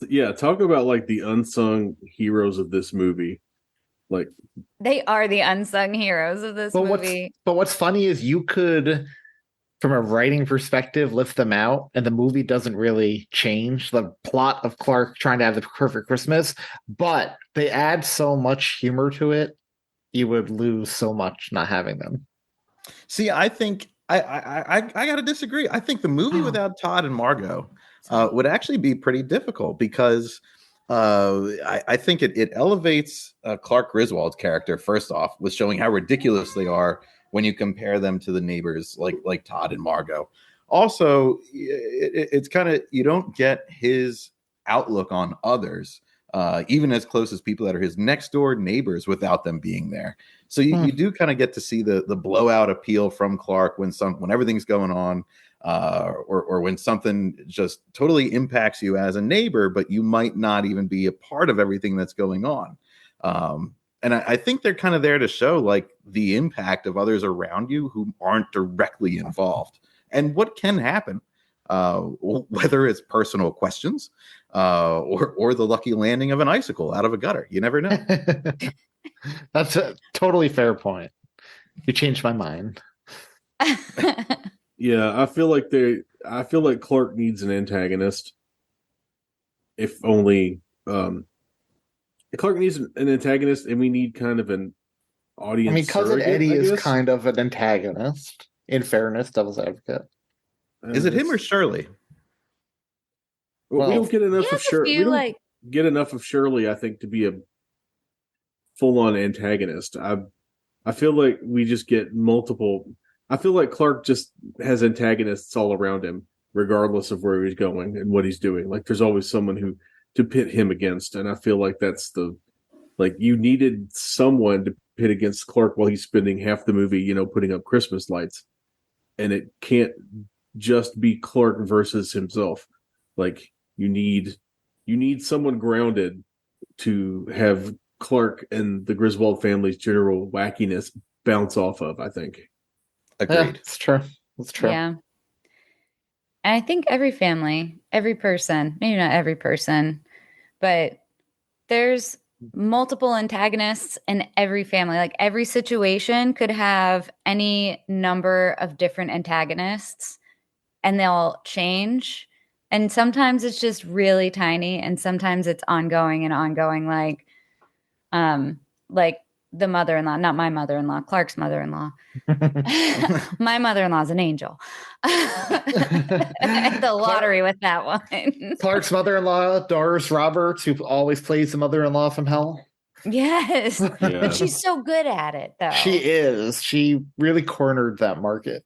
Speaker 4: Yeah, talk about like the unsung heroes of this movie. Like
Speaker 2: they are the unsung heroes of this movie.
Speaker 5: But what's funny is you could from a writing perspective, lift them out, and the movie doesn't really change the plot of Clark trying to have the perfect Christmas, but they add so much humor to it, you would lose so much not having them.
Speaker 3: See, I think I got to disagree. I think the movie without Todd and Margot would actually be pretty difficult because I think it elevates Clark Griswold's character first off with showing how ridiculous they are when you compare them to the neighbors like Todd and Margot. Also, it's kind of, you don't get his outlook on others, even as close as people that are his next door neighbors without them being there. So you do kind of get to see the blowout appeal from Clark when everything's going on, or when something just totally impacts you as a neighbor, but you might not even be a part of everything that's going on. And I think they're kind of there to show like the impact of others around you who aren't directly involved and what can happen, whether it's personal questions or the lucky landing of an icicle out of a gutter. You never know.
Speaker 5: That's a totally fair point. You changed my mind.
Speaker 4: Yeah, I feel like Clark needs an antagonist. If only Clark needs an antagonist, and we need kind of an audience.
Speaker 5: I mean, Cousin
Speaker 4: surrogate,
Speaker 5: Eddie
Speaker 4: I
Speaker 5: is
Speaker 4: guess.
Speaker 5: kind of an antagonist. In fairness, devil's advocate.
Speaker 3: Is it him or Shirley?
Speaker 4: Well, we
Speaker 5: Well,
Speaker 4: don't get enough of Shirley. We don't get enough of Shirley, I think, to be a full-on antagonist. I feel like we just get multiple. I feel like Clark just has antagonists all around him, regardless of where he's going and what he's doing. Like there's always someone to pit him against, and I feel like that's you needed someone to pit against Clark while he's spending half the movie, putting up Christmas lights, and it can't just be Clark versus himself. Like you need someone grounded to have Clark and the Griswold family's general wackiness bounce off of, I think.
Speaker 3: Agreed.
Speaker 5: Yeah, it's true. It's true.
Speaker 2: Yeah. And I think every family, every person, maybe not every person, but there's multiple antagonists in every family. Like every situation could have any number of different antagonists and they'll change. And sometimes it's just really tiny and sometimes it's ongoing, like the mother-in-law, not my mother-in-law, Clark's mother-in-law. My mother-in-law is an angel. The lottery with that one.
Speaker 5: Clark's mother-in-law, Doris Roberts, who always plays the mother-in-law from hell.
Speaker 2: Yes.
Speaker 4: Yeah.
Speaker 2: But she's so good at it, though.
Speaker 5: She is. She really cornered that market.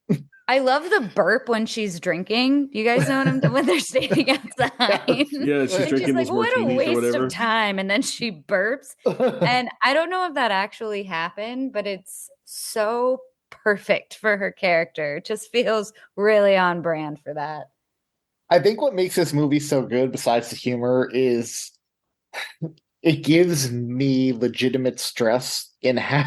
Speaker 2: I love the burp when she's drinking. You guys know what I'm doing when they're standing outside.
Speaker 4: Yeah, she's
Speaker 2: And
Speaker 4: drinking
Speaker 2: like,
Speaker 4: those
Speaker 2: what a
Speaker 4: martinis or
Speaker 2: waste
Speaker 4: whatever.
Speaker 2: of time. And then she burps. And I don't know if that actually happened, but it's so perfect for her character. It just feels really on brand for that.
Speaker 5: I think what makes this movie so good, besides the humor, is it gives me legitimate stress in how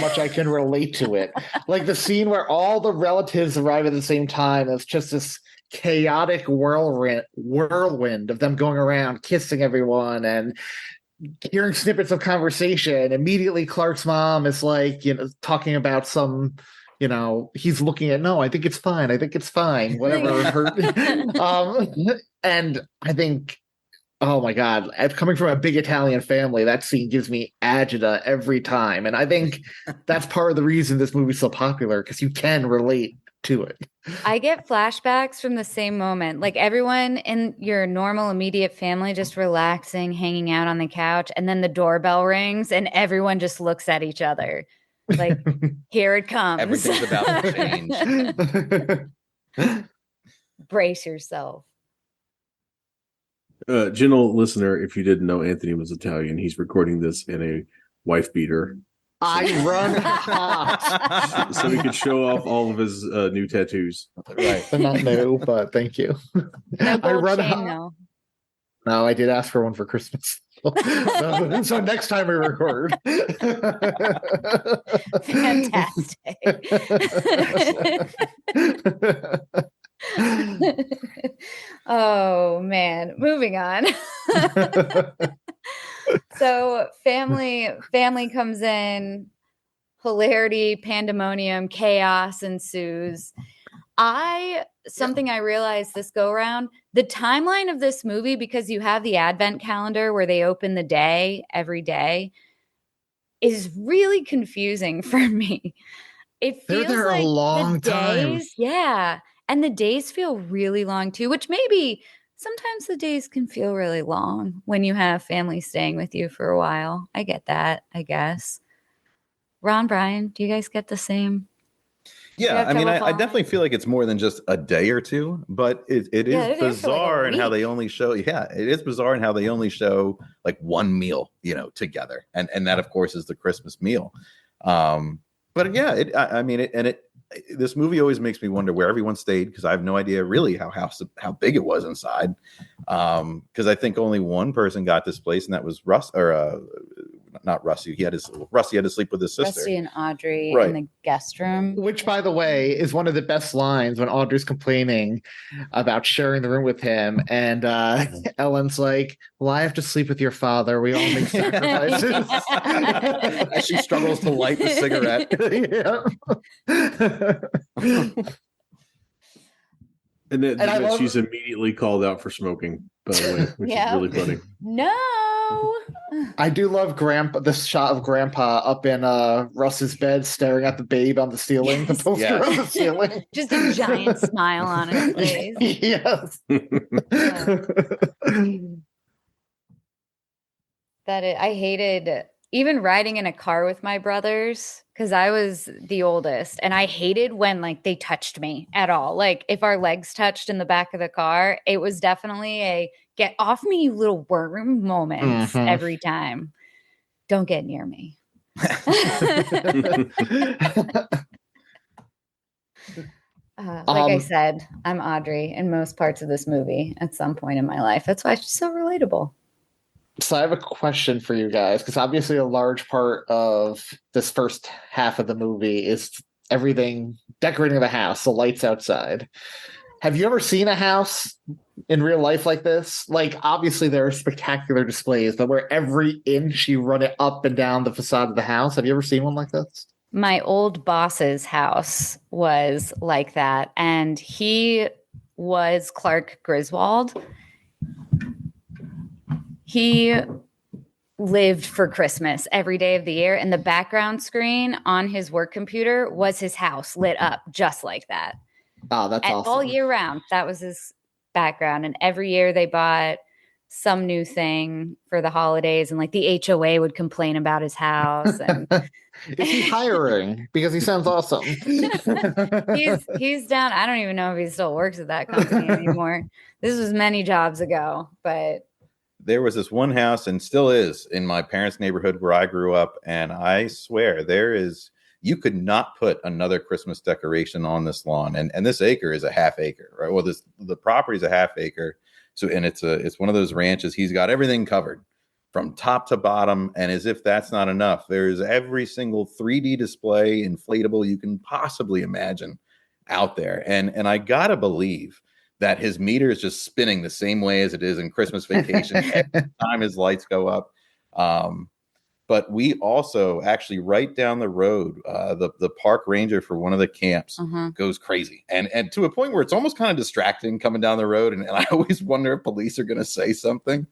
Speaker 5: much I can relate to it. Like the scene where all the relatives arrive at the same time. It's just this chaotic whirlwind of them going around kissing everyone and hearing snippets of conversation. Immediately Clark's mom is like, talking about some, he's looking at, no, I think it's fine. Whatever. And I think, oh my God, coming from a big Italian family, that scene gives me agita every time. And I think that's part of the reason this movie's so popular, because you can relate to it.
Speaker 2: I get flashbacks from the same moment. Like everyone in your normal immediate family just relaxing, hanging out on the couch, and then the doorbell rings and everyone just looks at each other. Like, here it comes.
Speaker 3: Everything's about to change.
Speaker 2: Brace yourself.
Speaker 4: Gentle listener, if you didn't know, Anthony was Italian. He's recording this in a wife beater.
Speaker 5: I run hot.
Speaker 4: So he could show off all of his new tattoos.
Speaker 3: Right.
Speaker 5: They're not new, but thank you.
Speaker 2: No
Speaker 5: I
Speaker 2: gold
Speaker 5: run
Speaker 2: chain,
Speaker 5: hot.
Speaker 2: though.
Speaker 5: No, I did ask for one for Christmas. So next time we record.
Speaker 2: Fantastic. Oh man, moving on. So family comes in, hilarity, pandemonium, chaos ensues. Something I realized this go around, the timeline of this movie, because you have the advent calendar where they open the day every day, is really confusing for me. It feels
Speaker 5: They're there
Speaker 2: like
Speaker 5: a long
Speaker 2: the
Speaker 5: time.
Speaker 2: days, yeah. And the days feel really long too, which maybe sometimes the days can feel really long when you have family staying with you for a while. I get that, I guess. Ron, Brian, do you guys get the same?
Speaker 3: Yeah, I mean, I definitely feel like it's more than just a day or two, but it is bizarre in how they only show. Yeah, it is bizarre in how they only show like one meal, together, and that of course is the Christmas meal. But yeah, this movie always makes me wonder where everyone stayed, because I have no idea really how big it was inside. Because I think only one person got displaced, and that was Russ, or not Rusty. Rusty had to sleep with his sister.
Speaker 2: Rusty and Audrey in the guest room.
Speaker 5: Which, by the way, is one of the best lines when Audrey's complaining about sharing the room with him. And Ellen's like, well, I have to sleep with your father. We all make sacrifices.
Speaker 3: As she struggles to light the cigarette.
Speaker 4: And then she's immediately called out for smoking, by the way, which is really funny.
Speaker 2: No.
Speaker 5: I do love the shot of Grandpa up in Russ's bed staring at the babe on the ceiling, the poster on the ceiling.
Speaker 2: Just a giant smile on his face.
Speaker 5: Yes.
Speaker 2: I hated even riding in a car with my brothers, because I was the oldest, and I hated when they touched me at all. Like if our legs touched in the back of the car, it was definitely a get off me, you little worm moments every time. Don't get near me. I said, I'm Audrey in most parts of this movie at some point in my life. That's why she's so relatable.
Speaker 5: So I have a question for you guys, because obviously a large part of this first half of the movie is everything decorating the house, the lights outside. Have you ever seen a house in real life like this? Like, obviously there are spectacular displays, but where every inch you run it up and down the facade of the house. Have you ever seen one like this?
Speaker 2: My old boss's house was like that, and he was Clark Griswold. He lived for Christmas every day of the year, and the background screen on his work computer was his house lit up just like that.
Speaker 5: Oh, that's awesome.
Speaker 2: All year round, that was his background. And every year they bought some new thing for the holidays, and the HOA would complain about his house. And
Speaker 5: is he hiring? Because he sounds awesome.
Speaker 2: He's down. I don't even know if he still works at that company anymore. This was many jobs ago, but
Speaker 3: there was this one house, and still is, in my parents' neighborhood where I grew up, and I swear you could not put another Christmas decoration on this lawn, and this acre is a half acre, right? Well, the property is a half acre, so and it's one of those ranches. He's got everything covered from top to bottom, and as if that's not enough, there's every single 3D display inflatable you can possibly imagine out there, and I gotta believe that his meter is just spinning the same way as it is in Christmas Vacation every time his lights go up. But we also actually right down the road, the park ranger for one of the camps goes crazy. And to a point where it's almost kind of distracting coming down the road. And I always wonder if police are going to say something.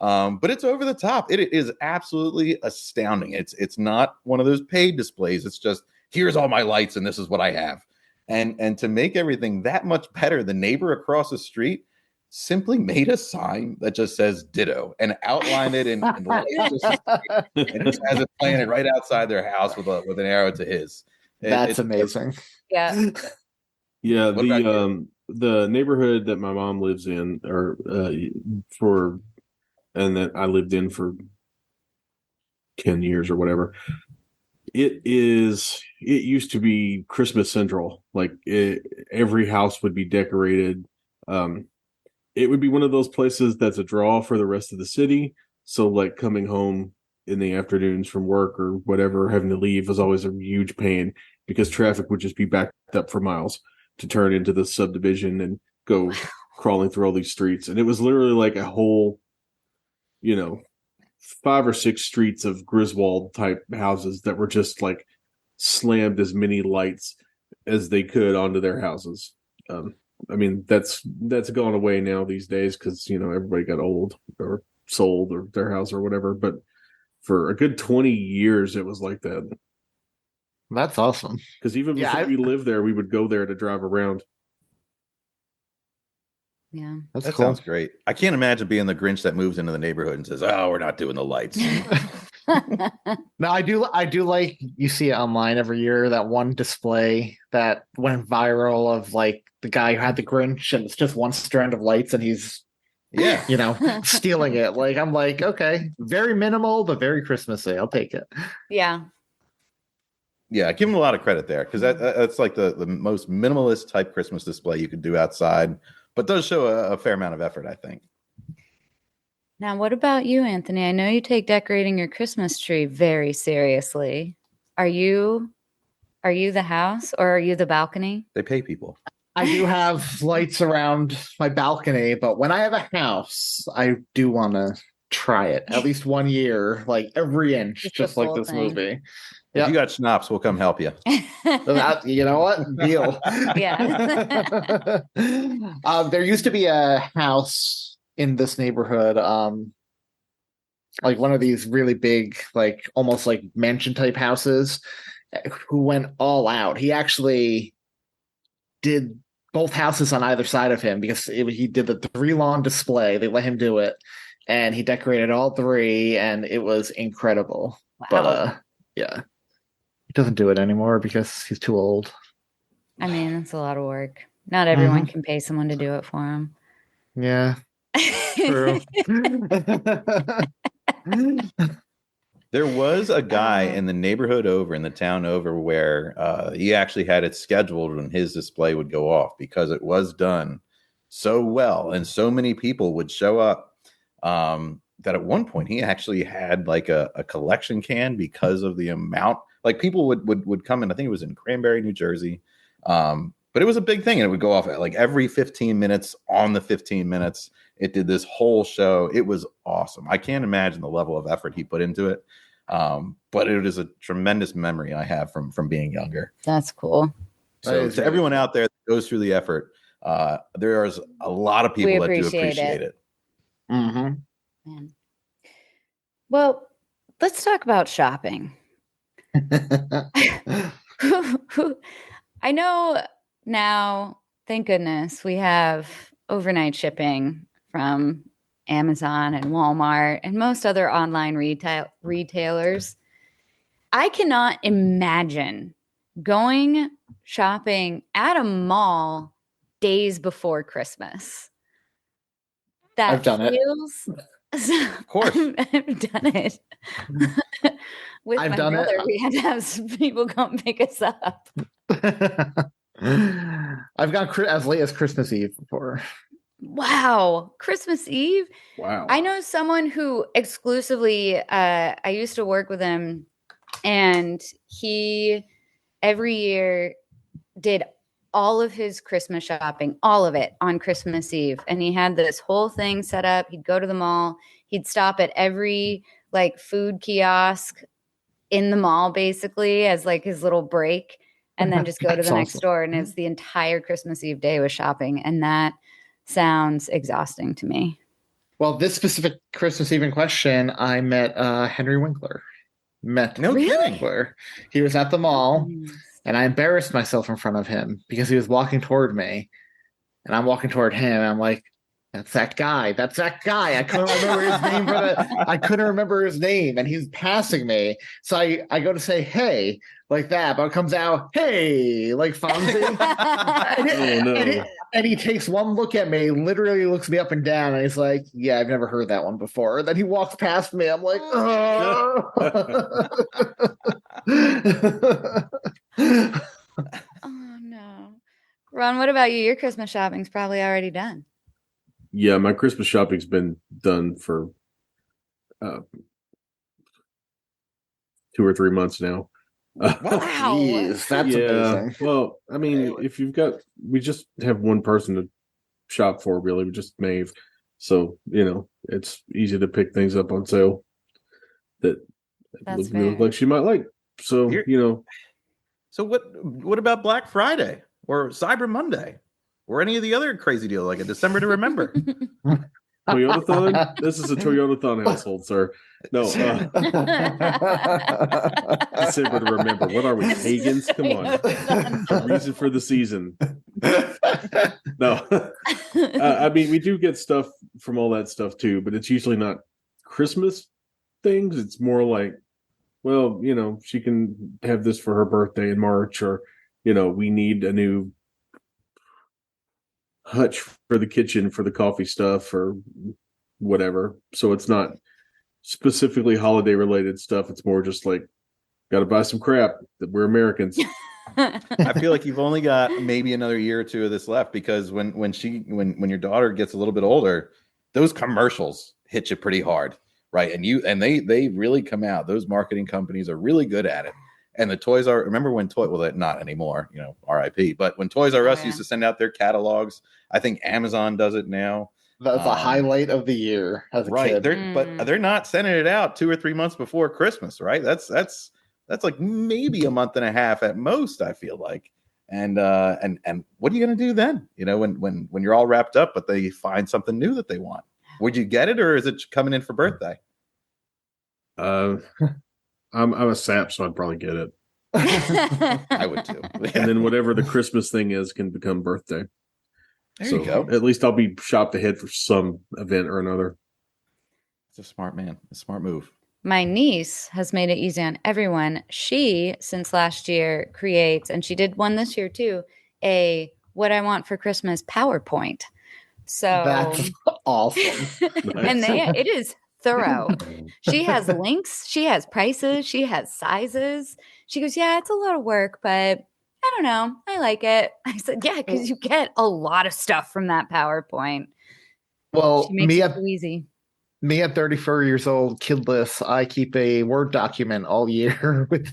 Speaker 3: But it's over the top. It is absolutely astounding. It's not one of those paid displays. It's just, here's all my lights and this is what I have. And to make everything that much better, the neighbor across the street simply made a sign that just says ditto and outlined it in lights, and just has it playing it right outside their house with an arrow to his.
Speaker 5: That's amazing.
Speaker 2: Yeah.
Speaker 4: Yeah. The neighborhood that my mom lives in, and that I lived in for 10 years or whatever. It used to be Christmas Central. Every house would be decorated. It would be one of those places that's a draw for the rest of the city. So coming home in the afternoons from work or whatever, having to leave was always a huge pain because traffic would just be backed up for miles to turn into the subdivision and go crawling through all these streets. And it was literally a whole, 5 or 6 streets of Griswold type houses that were just slammed as many lights as they could onto their houses. I mean, that's gone away now these days because everybody got old or sold or their house or whatever. But for a good 20 years, it was like that.
Speaker 5: That's awesome.
Speaker 4: Because even before we lived there, we would go there to drive around.
Speaker 2: Yeah,
Speaker 5: That
Speaker 3: cool. Sounds great. I can't imagine being the Grinch that moves into the neighborhood and says, "Oh, we're not doing the lights."
Speaker 5: No, I do like, you see it online every year, that one display that went viral of like the guy who had the Grinch and it's just one strand of lights and he's stealing it. Like, I'm like, okay, very minimal but very Christmassy. I'll take it.
Speaker 2: Yeah.
Speaker 3: Yeah, give him a lot of credit there because that's like the most minimalist type Christmas display you could do outside, but does show a fair amount of effort, I think.
Speaker 2: Now, what about you, Anthony? I know you take decorating your Christmas tree very seriously. Are you the house or are you the balcony?
Speaker 3: They pay people.
Speaker 5: I do have lights around my balcony, but when I have a house, I do want to try it at least 1 year, like every inch, just like this movie.
Speaker 3: If you got schnapps, we'll come help you.
Speaker 5: You know what? Deal.
Speaker 2: Yeah.
Speaker 5: There used to be a house in this neighborhood, like one of these really big, like almost like mansion type houses, who went all out. He actually did both houses on either side of him because he did the 3 lawn display. They let him do it, and he decorated all 3, and it was incredible.
Speaker 2: Wow.
Speaker 5: But yeah. Doesn't do it anymore because he's too old.
Speaker 2: I mean, that's a lot of work. Not everyone can pay someone to do it for him.
Speaker 5: Yeah, true.
Speaker 3: There was a guy in the neighborhood over, in the town over, where he actually had it scheduled when his display would go off because it was done so well and so many people would show up that at one point he actually had like a collection can because of the amount. Like people would come in. I think it was in Cranberry, New Jersey, but it was a big thing, and it would go off at like every 15 minutes. On the 15 minutes, it did this whole show. It was awesome. I can't imagine the level of effort he put into it, but it is a tremendous memory I have from being younger.
Speaker 2: That's cool.
Speaker 3: So to everyone out there that goes through the effort, there's a lot of people that do appreciate it.
Speaker 5: Mm-hmm.
Speaker 2: Man. Well, let's talk about shopping. I know now, thank goodness, we have overnight shipping from Amazon and Walmart and most other online retailers. I cannot imagine going shopping at a mall days before Christmas.
Speaker 5: I've done it.
Speaker 3: Of course.
Speaker 2: I've done it. With my brother, we had to have some people come pick us up.
Speaker 5: I've gone as late as Christmas Eve before.
Speaker 2: Wow. Christmas Eve?
Speaker 4: Wow.
Speaker 2: I know someone who exclusively, I used to work with him, and he every year did all of his Christmas shopping, all of it on Christmas Eve. And he had this whole thing set up. He'd go to the mall. He'd stop at every like food kiosk in the mall basically as like his little break, and then just go to the next store. And it's the entire Christmas Eve day was shopping. And that sounds exhausting to me.
Speaker 5: Well, this specific Christmas Eve in question, I met Henry Winkler. Winkler. He was at the mall, and I embarrassed myself in front of him because he was walking toward me, and I'm walking toward him. And I'm like, "That's that guy. That's that guy." I couldn't remember his name I couldn't remember his name, and he's passing me. So I go to say hey like that, but it comes out hey like Fonzie. And he takes one look at me, literally looks me up and down, and he's like, "Yeah, I've never heard that one before." And then he walks past me. I'm like, oh.
Speaker 2: Oh no. Ron, what about you? Your Christmas shopping's probably already done.
Speaker 4: Yeah, my Christmas shopping's been done for 2 or 3 months now.
Speaker 2: Wow.
Speaker 5: Jeez, that's amazing.
Speaker 4: Well, I mean, we just have one person to shop for, really. We just Maeve. So, it's easy to pick things up on sale that look like she might like. So,
Speaker 3: So what about Black Friday or Cyber Monday? or any of the other crazy deals, like a December to Remember.
Speaker 4: Toyota-thon? This is a Toyota-thon household, sir. No, December to Remember. What are we, pagans? Come on. A reason for the season. No. I mean, we do get stuff from all that stuff too, but it's usually not Christmas things. It's more like, well, she can have this for her birthday in March, or, we need a new hutch for the kitchen for the coffee stuff or whatever. So it's not specifically holiday related stuff. It's more just like, got to buy some crap that we're Americans.
Speaker 3: I feel like you've only got maybe another year or two of this left, because when your daughter gets a little bit older, those commercials hit you pretty hard, right? And they really come out. Those marketing companies are really good at it. And the Toys R, remember when not anymore, RIP, but when Toys R Us used to send out their catalogs, I think Amazon does it now.
Speaker 5: That's a highlight of the year as a kid.
Speaker 3: But they're not sending it out 2 or 3 months before Christmas, right? That's like maybe a month and a half at most, I feel like. And what are you going to do then? When you're all wrapped up, but they find something new that they want. Would you get it, or is it coming in for birthday?
Speaker 4: I'm a sap, so I'd probably get it.
Speaker 3: I would too.
Speaker 4: And then whatever the Christmas thing is can become birthday.
Speaker 3: There you go.
Speaker 4: At least I'll be shopped ahead for some event or another.
Speaker 3: It's a smart move.
Speaker 2: My niece has made it easy on everyone. She, since last year, creates, and she did one this year too, a what I want for Christmas PowerPoint. So
Speaker 5: that's awesome.
Speaker 2: And it is thorough. She has links, she has prices, she has sizes. She goes, yeah, it's a lot of work, but I don't know, I like it. I said, yeah, because you get a lot of stuff from that PowerPoint.
Speaker 5: Well,
Speaker 2: she makes it so easy.
Speaker 5: Me at 34 years old, kidless, I keep a Word document all year with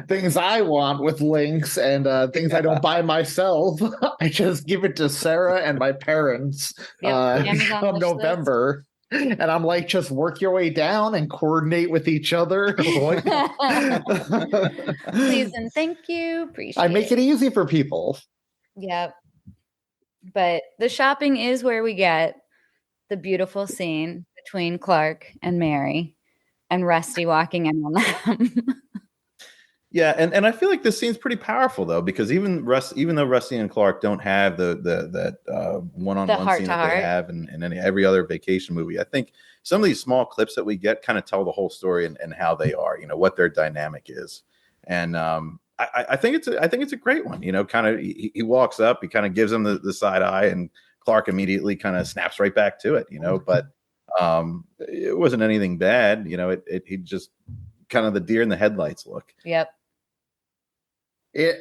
Speaker 5: things I want, with links and things I don't buy myself. I just give it to Sarah and my parents come November. And I'm like, just work your way down and coordinate with each other.
Speaker 2: Please and thank you. Appreciate
Speaker 5: I make it easy for people.
Speaker 2: Yep. But the shopping is where we get the beautiful scene between Clark and Mary and Rusty walking in on them.
Speaker 3: Yeah, and I feel like this scene's pretty powerful though, because even though Rusty and Clark don't have that one-on-one scene that they have in every other vacation movie, I think some of these small clips that we get kind of tell the whole story and how they are, what their dynamic is. And I think it's a great one. Kind of he walks up, he kind of gives him the side eye, and Clark immediately kind of snaps right back to it. But it wasn't anything bad. He just kind of the deer in the headlights look.
Speaker 2: Yep.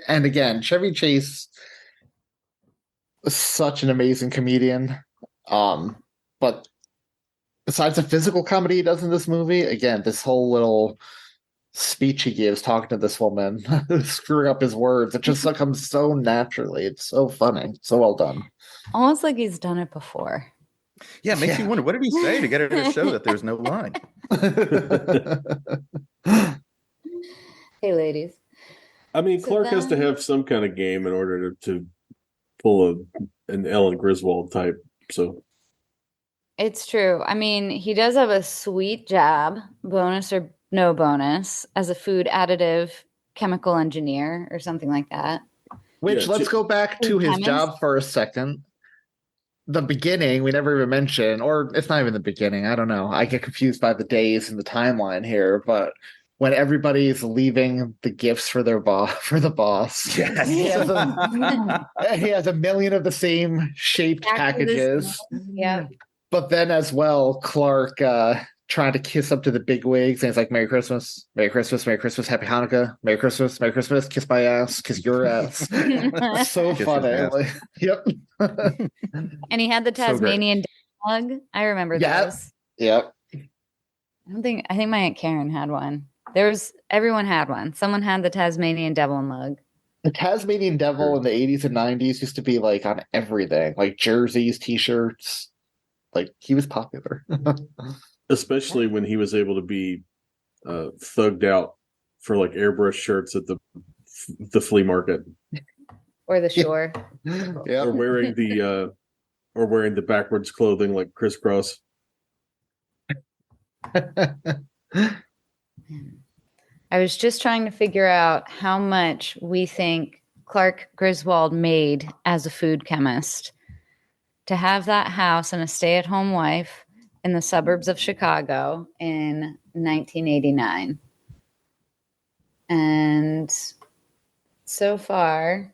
Speaker 5: And again, Chevy Chase is such an amazing comedian. But besides the physical comedy he does in this movie, again, this whole little speech he gives talking to this woman, screwing up his words, it just comes so naturally. It's so funny. So well done.
Speaker 2: Almost like he's done it before.
Speaker 3: Yeah, it makes you wonder, what did he say to get her to show that there's no line?
Speaker 2: Hey, ladies.
Speaker 4: I mean, Clark has to have some kind of game in order to pull an Ellen Griswold type. So
Speaker 2: it's true. I mean, he does have a sweet job, bonus or no bonus, as a food additive chemical engineer or something like that.
Speaker 5: Which, let's go back to his job for a second. The beginning, we never even mentioned, or it's not even the beginning. I don't know. I get confused by the days and the timeline here, but when everybody's leaving the gifts for the boss,
Speaker 3: yes.
Speaker 5: he has a million of the same shaped packages.
Speaker 2: Yeah.
Speaker 5: But then as well, Clark trying to kiss up to the big wigs, and it's like, Merry Christmas, Merry Christmas, Merry Christmas, Happy Hanukkah, Merry Christmas, kiss my ass, kiss your ass. So funny. Like, yep.
Speaker 2: And he had the Tasmanian devil mug. I remember those.
Speaker 5: Yep.
Speaker 2: I think my Aunt Karen had one. Everyone had one. Someone had the Tasmanian devil mug.
Speaker 5: The Tasmanian devil in the 80s and 90s used to be like on everything, like jerseys, t-shirts. Like, he was popular.
Speaker 4: Especially when he was able to be thugged out for like airbrush shirts at the flea market.
Speaker 2: or the shore.
Speaker 5: Yeah.
Speaker 4: Or wearing the backwards clothing like crisscross.
Speaker 2: I was just trying to figure out how much we think Clark Griswold made as a food chemist to have that house and a stay-at-home wife in the suburbs of Chicago in 1989. And so far,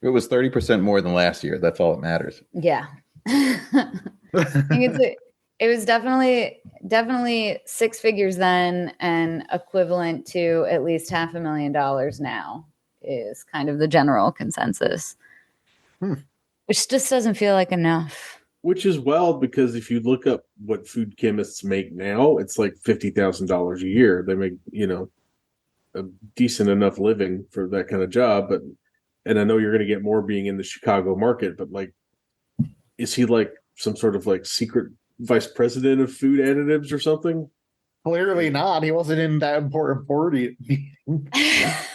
Speaker 3: It was 30% more than last year. That's all that matters.
Speaker 2: yeah. I think it was definitely six figures then and equivalent to at least $500,000 now is kind of the general consensus. Which just doesn't feel like enough.
Speaker 4: Which is wild because if you look up what food chemists make now, it's like $50,000 a year. They make, a decent enough living for that kind of job. And I know you're going to get more being in the Chicago market, but like, is he like some sort of like secret vice president of food additives or something?
Speaker 5: Clearly not. He wasn't in that important board meeting.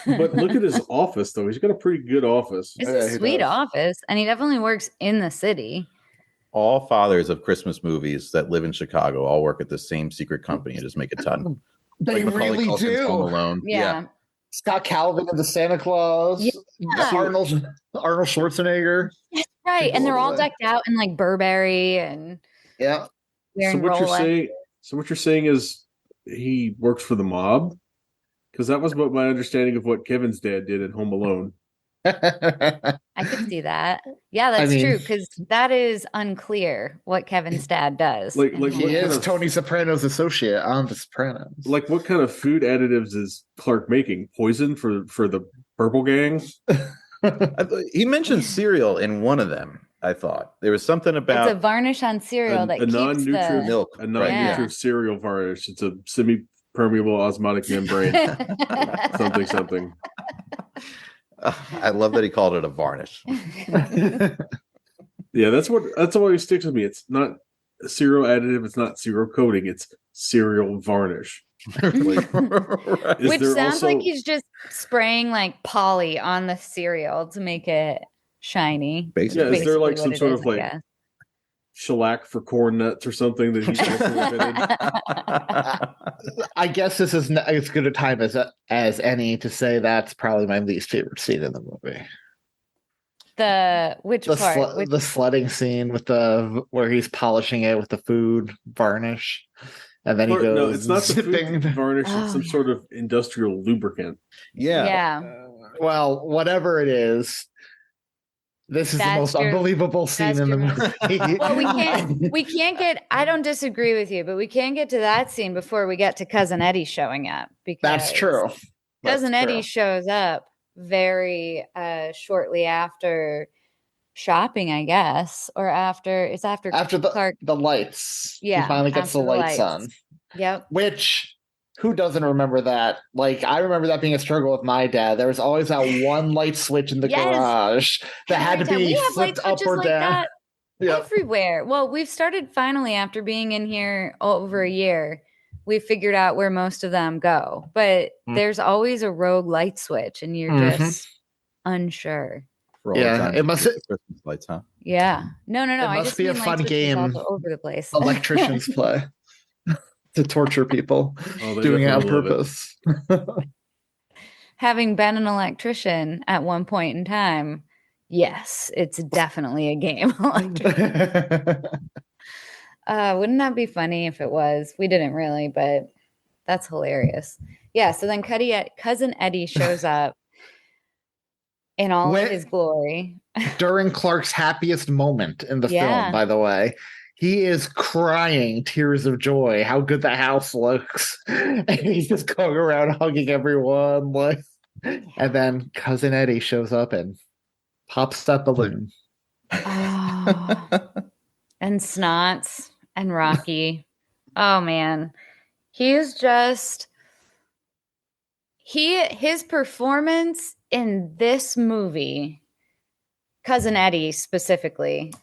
Speaker 4: But look at his office, though. He's got a pretty good office.
Speaker 2: It's
Speaker 5: Yeah,
Speaker 2: a
Speaker 5: he
Speaker 2: sweet
Speaker 5: does.
Speaker 2: office, and he definitely works in the city.
Speaker 3: All fathers of Christmas movies that live in Chicago all work at the same secret company and just make a ton.
Speaker 5: They
Speaker 3: Macaulay
Speaker 5: really
Speaker 3: Culkin's Home
Speaker 5: do.
Speaker 3: Alone.
Speaker 2: Yeah.
Speaker 5: Scott Calvin and the Santa Claus.
Speaker 2: Yeah.
Speaker 5: Arnold Schwarzenegger.
Speaker 2: That's right. And they're all decked out in like Burberry and
Speaker 5: Yeah.
Speaker 2: wearing
Speaker 4: So
Speaker 2: Rolex.
Speaker 4: what you're saying is he works for the mob? Because that was what my understanding of what Kevin's dad did in Home Alone.
Speaker 2: I could see that. Yeah, that's true, because that is unclear what Kevin's dad does.
Speaker 4: Like
Speaker 2: in
Speaker 4: what
Speaker 2: Home
Speaker 5: He
Speaker 4: kind
Speaker 5: is
Speaker 4: of-
Speaker 5: Tony Soprano's associate on The Sopranos.
Speaker 4: Like what kind of food additives is Clark making? Poison for the purple gang?
Speaker 3: He mentioned cereal in one of them. I thought there was something
Speaker 2: It's
Speaker 3: about
Speaker 2: a varnish on cereal that
Speaker 4: a
Speaker 2: keeps
Speaker 4: non-nutrient
Speaker 2: the
Speaker 3: milk.
Speaker 4: A non-nutrient cereal varnish. It's a semi-permeable osmotic membrane. something.
Speaker 3: I love that he called it a varnish.
Speaker 4: Yeah, that's what always sticks with me. It's not a cereal additive. It's not cereal coating. It's cereal varnish.
Speaker 3: Right.
Speaker 4: Is
Speaker 2: Which
Speaker 4: there
Speaker 2: sounds like
Speaker 4: also-
Speaker 2: he's just spraying like poly on the cereal to make it shiny.
Speaker 3: Basically.
Speaker 4: Yeah, is there like
Speaker 2: Basically
Speaker 4: some
Speaker 2: what
Speaker 4: sort
Speaker 2: it
Speaker 4: of
Speaker 2: is, I
Speaker 4: like
Speaker 2: guess.
Speaker 4: shellac for corn nuts or something that he's also invented?
Speaker 5: I guess this is as good a time as any to say that's probably my least favorite scene in the movie.
Speaker 2: Which part?
Speaker 5: The sledding scene with where he's polishing it with the food varnish, and then he goes.
Speaker 4: No, it's not the
Speaker 5: zipping.
Speaker 4: food varnish.
Speaker 2: Oh,
Speaker 4: It's some sort of industrial lubricant.
Speaker 3: Yeah.
Speaker 5: Well, whatever it is, this is the
Speaker 2: That's
Speaker 5: most
Speaker 2: your-
Speaker 5: unbelievable scene
Speaker 2: that's
Speaker 5: in the
Speaker 2: your-
Speaker 5: movie.
Speaker 2: Well, we can't get, I don't disagree with you, but we can't get to that scene before we get to Cousin Eddie showing up. Because
Speaker 5: That's true.
Speaker 2: Cousin Eddie shows up very shortly after shopping, I guess, or after Clark.
Speaker 5: the lights.
Speaker 2: Yeah,
Speaker 5: he finally gets
Speaker 2: after
Speaker 5: the
Speaker 2: the
Speaker 5: lights
Speaker 2: lights.
Speaker 5: on.
Speaker 2: Yep.
Speaker 5: Which, who doesn't remember that? Like, I remember that being a struggle with my dad. There was always that one light switch in the
Speaker 2: Yes.
Speaker 5: garage that had to
Speaker 2: Every
Speaker 5: be
Speaker 2: time. We have light
Speaker 5: flipped up
Speaker 2: switches
Speaker 5: or
Speaker 2: like
Speaker 5: down.
Speaker 2: that
Speaker 5: Yeah.
Speaker 2: everywhere. Well, we've started finally, after being in here over a year, we figured out where most of them go. But there's always a rogue light switch, and you're just unsure.
Speaker 3: For all
Speaker 5: Yeah,
Speaker 3: the times
Speaker 5: it must-
Speaker 3: you use the Christmas lights, huh?
Speaker 2: Yeah. No.
Speaker 5: It
Speaker 2: I
Speaker 5: must
Speaker 2: just
Speaker 5: be a
Speaker 2: mean light
Speaker 5: fun
Speaker 2: switches
Speaker 5: game
Speaker 2: all over the place.
Speaker 5: Electricians play to torture people,
Speaker 4: Oh, they
Speaker 5: doing it on
Speaker 4: definitely love it.
Speaker 5: purpose.
Speaker 2: Having been an electrician at one point in time, yes, it's definitely a game. Wouldn't that be funny if it was? We didn't really, but that's hilarious. Yeah, so then Cousin Eddie shows up in all of his glory.
Speaker 5: During Clark's happiest moment in the
Speaker 2: Yeah.
Speaker 5: film, by the way. He is crying tears of joy how good the house looks. And he's just going around hugging everyone. And then Cousin Eddie shows up and pops that balloon.
Speaker 2: Oh, and Snots and Rocky. Oh man. He is just his performance in this movie, Cousin Eddie specifically,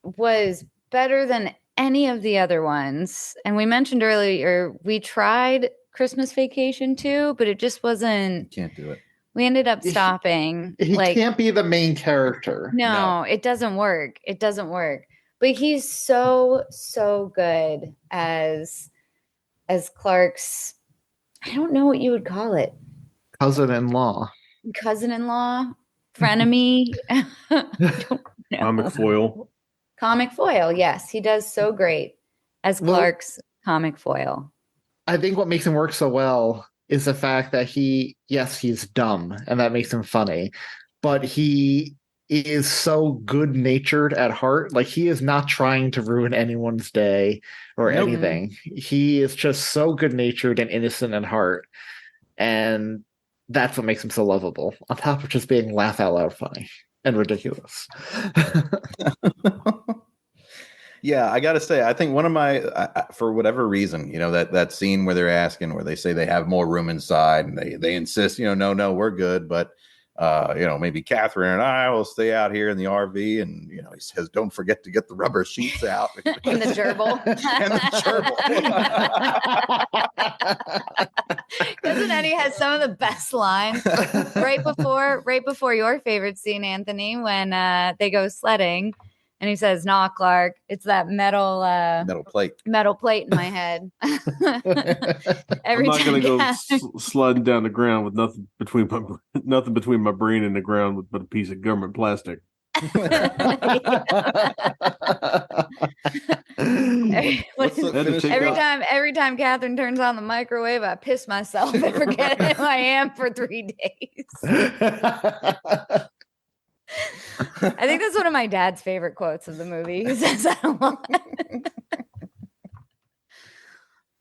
Speaker 2: was better than any of the other ones. And we mentioned earlier we tried Christmas Vacation too, but it just wasn't
Speaker 3: Can't do it.
Speaker 2: We ended up stopping.
Speaker 5: He can't be the main character.
Speaker 2: No, it doesn't work. It doesn't work. But he's so good as Clark's, I don't know what you would call it.
Speaker 5: Cousin-in-law.
Speaker 2: Cousin-in-law, frenemy.
Speaker 4: Comic foil.
Speaker 2: Comic foil, yes. He does so great as Clark's comic foil.
Speaker 5: I think what makes him work so well is the fact that he's dumb, and that makes him funny, but he is so good-natured at heart. Like, he is not trying to ruin anyone's day or anything. He is just so good-natured and innocent at heart, and that's what makes him so lovable, on top of just being laugh-out-loud funny and ridiculous.
Speaker 3: Yeah, I gotta say, I think one of my, for whatever reason, that scene where they're asking, where they say they have more room inside, and they insist, no, we're good, but maybe Catherine and I will stay out here in the RV, and he says, don't forget to get the rubber sheets out
Speaker 2: and the gerbil, Cousin Eddie has some of the best lines right before your favorite scene, Anthony, when they go sledding. And he says, "Nah, Clark, it's that metal plate in my head."
Speaker 4: I'm not going to go sliding down the ground with nothing between my brain and the ground but a piece of government plastic.
Speaker 2: Every time Catherine turns on the microwave, I piss myself and forget who I am for 3 days. I think that's one of my dad's favorite quotes of the movie. He says that a lot.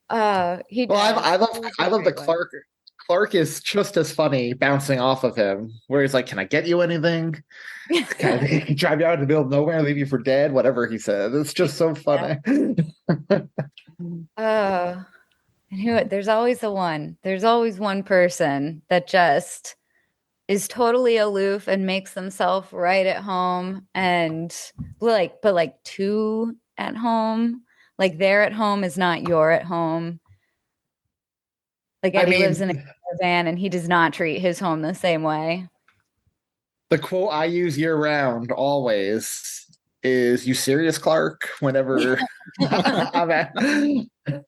Speaker 2: I love the Clark. Clark is just as funny bouncing off of him, where he's like, "Can I get you anything? Can I drive you out in the middle of nowhere and leave you for dead?" Whatever he says, it's just so funny. There's always one person that just is totally aloof and makes themselves right at home, and but two at home. Like, they're at home is not you're at home. Like, Eddie lives in a van, and he does not treat his home the same way. The quote I use year round always is, "You serious, Clark?" Whenever I'm at.
Speaker 4: And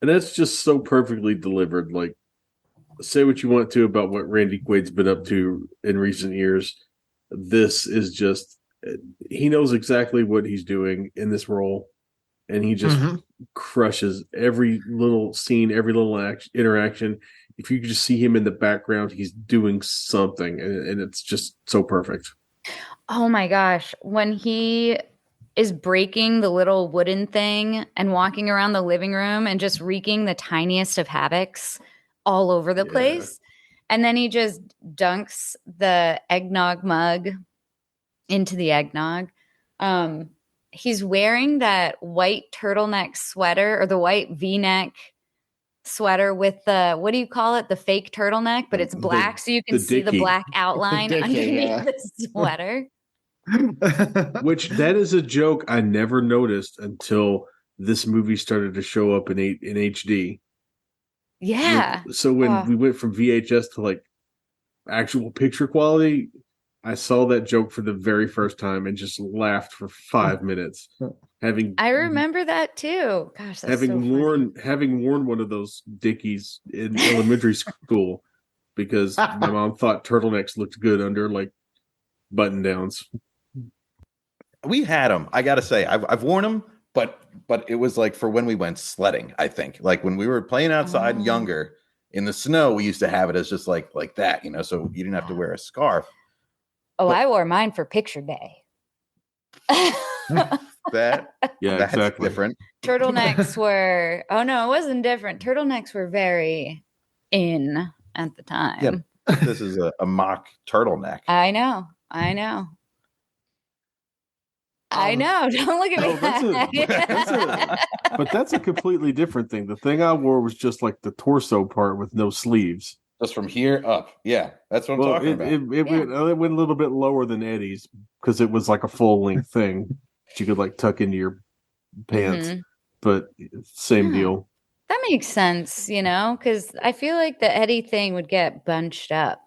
Speaker 4: that's just so perfectly delivered. Like, say what you want to about what Randy Quaid's been up to in recent years. This is just, he knows exactly what he's doing in this role, and he just crushes every little scene, every little interaction. If you could just see him in the background, he's doing something, and it's just so perfect.
Speaker 2: Oh my gosh. When he is breaking the little wooden thing and walking around the living room and just wreaking the tiniest of havocs all over the place. And then he just dunks the eggnog mug into the eggnog. He's wearing that white turtleneck sweater, or the white V-neck sweater with the, what do you call it? The fake turtleneck, but it's black, so you can see the black outline underneath the sweater.
Speaker 4: Which, that is a joke I never noticed until this movie started to show up in HD.
Speaker 2: Yeah.
Speaker 4: So when we went from VHS to like actual picture quality, I saw that joke for the very first time and just laughed for 5 minutes. I
Speaker 2: remember that too. Gosh, that's
Speaker 4: having worn one of those Dickies in elementary school, because my mom thought turtlenecks looked good under like button downs.
Speaker 3: We had them. I gotta say, I've worn them, but it was like for when we went sledding. I think, like, when we were playing outside younger in the snow, we used to have it as just like that, so you didn't have to wear a scarf.
Speaker 2: I wore mine for picture day.
Speaker 3: That's
Speaker 4: exactly
Speaker 3: different.
Speaker 2: Turtlenecks were, it wasn't different. Turtlenecks were very in at the time.
Speaker 3: Yeah, this is a mock turtleneck.
Speaker 2: I know. Don't look at me.
Speaker 4: But that's a completely different thing. The thing I wore was just like the torso part with no sleeves.
Speaker 3: Just from here up. Yeah, that's what I'm talking about.
Speaker 4: It went a little bit lower than Eddie's, because it was like a full length thing that you could like tuck into your pants. But same deal.
Speaker 2: That makes sense, because I feel like the Eddie thing would get bunched up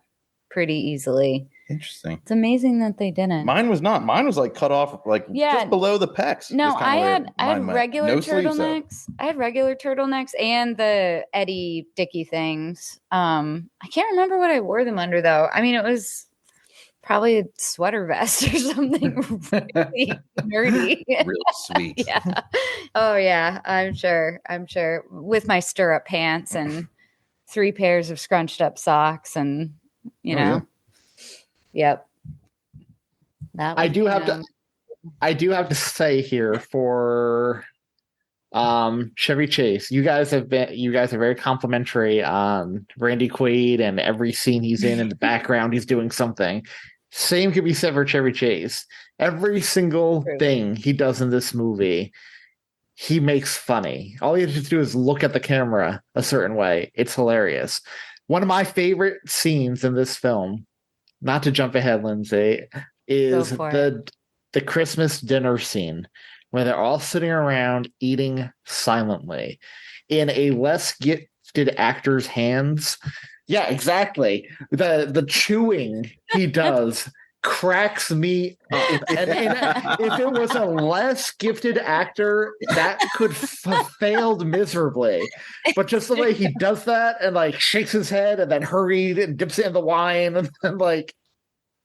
Speaker 2: pretty easily.
Speaker 3: Interesting.
Speaker 2: It's amazing that they didn't.
Speaker 3: Mine was not. Mine was like cut off, like just below the pecs.
Speaker 2: No, I had regular
Speaker 3: sleeves,
Speaker 2: turtlenecks. I had regular turtlenecks and the Eddie Dicky things. I can't remember what I wore them under though. I mean, it was probably a sweater vest or something really nerdy.
Speaker 3: Real sweet.
Speaker 2: Yeah. Oh yeah, I'm sure. With my stirrup pants and 3 pairs of scrunched up socks and
Speaker 3: Yeah.
Speaker 2: Yep.
Speaker 5: I do have to say here for Chevy Chase, you guys are very complimentary on Randy Quaid, and every scene he's in the background he's doing something. Same could be said for Chevy Chase. Every single thing he does in this movie, he makes funny. All you have to do is look at the camera a certain way. It's hilarious. One of my favorite scenes in this film, not to jump ahead, Lindsay, is the Christmas dinner scene where they're all sitting around eating silently in a less gifted actor's hands. Yeah, exactly. The chewing he does cracks me up. And if it was a less gifted actor, that could have failed miserably. But just the way he does that and like shakes his head and then hurried and dips it in the wine and like,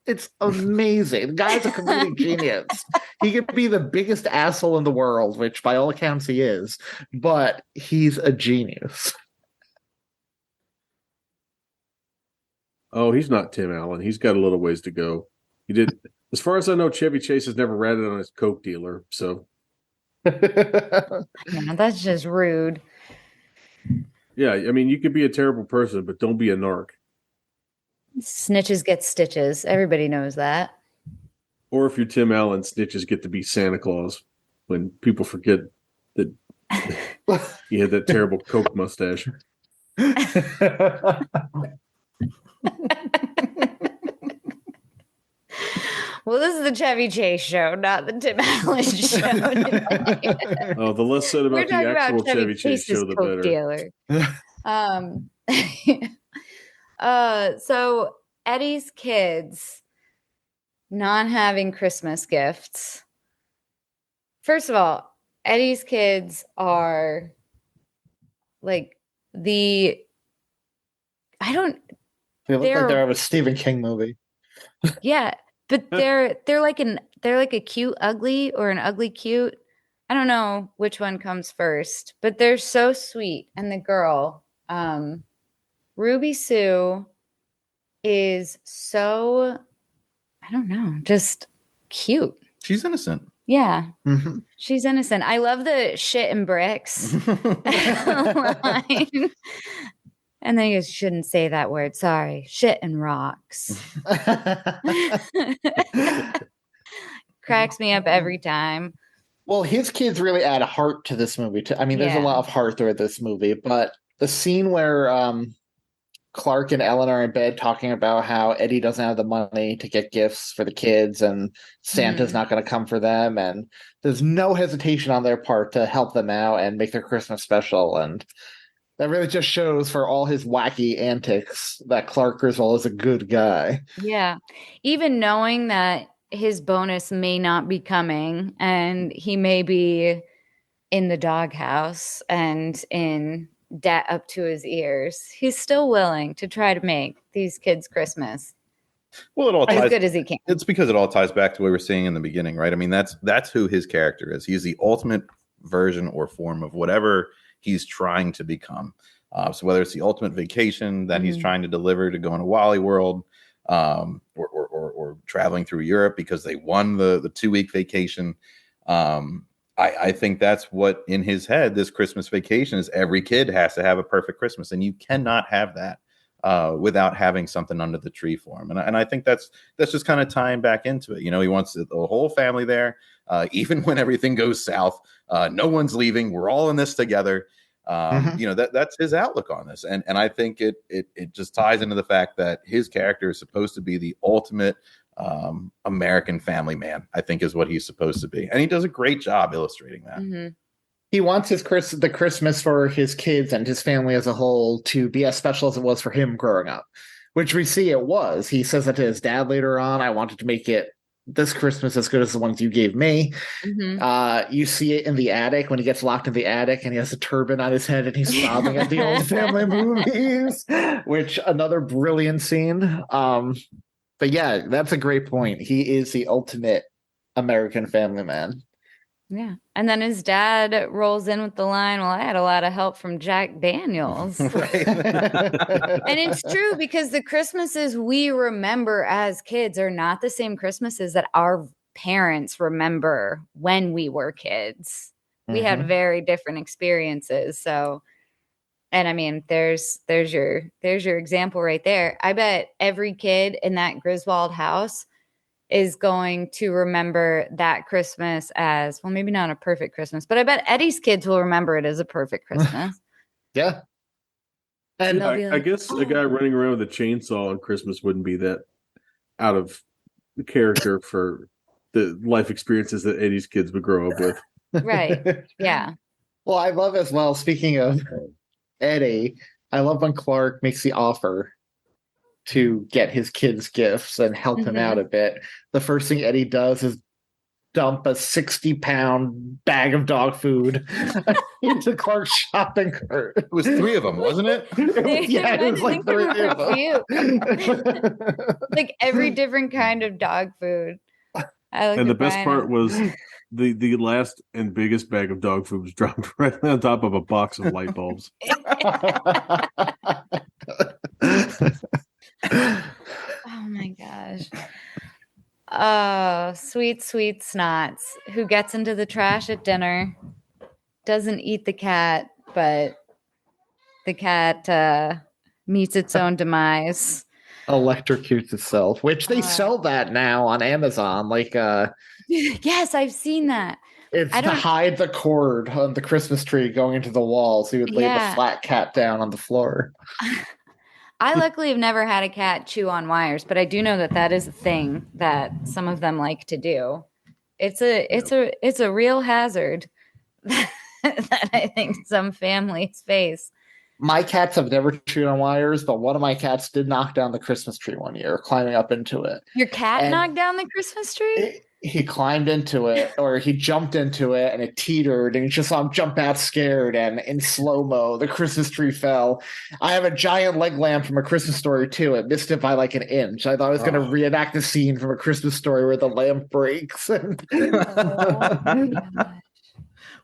Speaker 5: it's amazing. The guy's a comedic genius. He could be the biggest asshole in the world, which by all accounts he is, but he's a genius.
Speaker 4: Oh, he's not Tim Allen. He's got a little ways to go. He did, as far as I know, Chevy Chase has never ratted on his Coke dealer. So,
Speaker 2: yeah, that's just rude.
Speaker 4: Yeah, I mean, you could be a terrible person, but don't be a narc.
Speaker 2: Snitches get stitches. Everybody knows that.
Speaker 4: Or if you're Tim Allen, snitches get to be Santa Claus when people forget that he had that terrible Coke mustache.
Speaker 2: Well, this is the Chevy Chase show, not the Tim Allen show.
Speaker 4: Oh, the less said about the actual Chevy Chase show, the
Speaker 2: Coke
Speaker 4: better.
Speaker 2: So Eddie's kids not having Christmas gifts. First of all, Eddie's kids are like
Speaker 5: they look like they're out of a Stephen King movie.
Speaker 2: Yeah, but they're like a cute ugly or an ugly cute. I don't know which one comes first, but they're so sweet. And the girl, Ruby Sue, is so, I don't know, just cute.
Speaker 3: She's innocent.
Speaker 2: Yeah, She's innocent. I love the shit and bricks line. And then he goes, shouldn't say that word. Sorry. Shit and rocks. Cracks me up every time.
Speaker 5: Well, his kids really add a heart to this movie. I mean, there's a lot of heart through this movie, but the scene where Clark and Ellen are in bed talking about how Eddie doesn't have the money to get gifts for the kids and Santa's not going to come for them. And there's no hesitation on their part to help them out and make their Christmas special. And that really just shows for all his wacky antics that Clark Griswold is a good guy.
Speaker 2: Yeah. Even knowing that his bonus may not be coming and he may be in the doghouse and in debt up to his ears, he's still willing to try to make these kids Christmas.
Speaker 3: Well, it all ties,
Speaker 2: as good as he can.
Speaker 3: It's because it all ties back to what we were saying in the beginning, right? I mean, that's who his character is. He's the ultimate version or form of whatever he's trying to become. So whether it's the ultimate vacation that he's trying to deliver to go on a Wally World, or traveling through Europe because they won the 2-week vacation. I think that's what in his head, this Christmas vacation is. Every kid has to have a perfect Christmas, and you cannot have that without having something under the tree for him. And I think that's just kind of tying back into it. You know, he wants the whole family there, even when everything goes south. No one's leaving. We're all in this together. You know, that's his outlook on this. And I think it just ties into the fact that his character is supposed to be the ultimate American family man, I think is what he's supposed to be. And he does a great job illustrating that.
Speaker 5: He wants the Christmas for his kids and his family as a whole to be as special as it was for him growing up, which we see it was. He says that to his dad later on. I wanted to make it this Christmas as good as the ones you gave me. You see it in the attic when he gets locked in the attic and he has a turban on his head and he's sobbing at the old family movies, which another brilliant scene. But yeah, that's a great point. He is the ultimate American family man.
Speaker 2: Yeah. And then his dad rolls in with the line, well, I had a lot of help from Jack Daniels.
Speaker 3: Right.
Speaker 2: And it's true because the Christmases we remember as kids are not the same Christmases that our parents remember when we were kids. We had very different experiences. So, and I mean, there's your example right there. I bet every kid in that Griswold house is going to remember that Christmas as, well, maybe not a perfect Christmas, but I bet Eddie's kids will remember it as a perfect Christmas.
Speaker 5: Yeah. And
Speaker 4: I guess a guy running around with a chainsaw on Christmas wouldn't be that out of the character for the life experiences that Eddie's kids would grow up with.
Speaker 2: Right. Yeah.
Speaker 5: Well, I love as well, speaking of Eddie, I love when Clark makes the offer to get his kids gifts and help him out a bit. The first thing Eddie does is dump a 60-pound bag of dog food into Clark's shopping cart.
Speaker 3: It was 3 of them, wasn't it?
Speaker 5: Yeah, it was like 3 of them.
Speaker 2: Like every different kind of dog food.
Speaker 4: And the best part was the last and biggest bag of dog food was dropped right on top of a box of light bulbs.
Speaker 2: Oh my gosh. Oh, sweet Snots, who gets into the trash at dinner, doesn't eat the cat, but the cat meets its own demise.
Speaker 5: Electrocutes itself, which they sell that now on Amazon. Like,
Speaker 2: yes, I've seen that.
Speaker 5: It's to hide the cord on the Christmas tree going into the wall, so you would lay the flat cat down on the floor.
Speaker 2: I luckily have never had a cat chew on wires, but I do know that is a thing that some of them like to do. It's a real hazard that I think some families face.
Speaker 5: My cats have never chewed on wires, but one of my cats did knock down the Christmas tree one year, climbing up into it.
Speaker 2: Your cat knocked down the Christmas tree?
Speaker 5: He climbed into it, or he jumped into it, and it teetered, and you just saw him jump out scared, and in slow-mo, the Christmas tree fell. I have a giant leg lamp from A Christmas Story, too. It missed it by like an inch. I thought I was going to reenact the scene from A Christmas Story where the lamp breaks.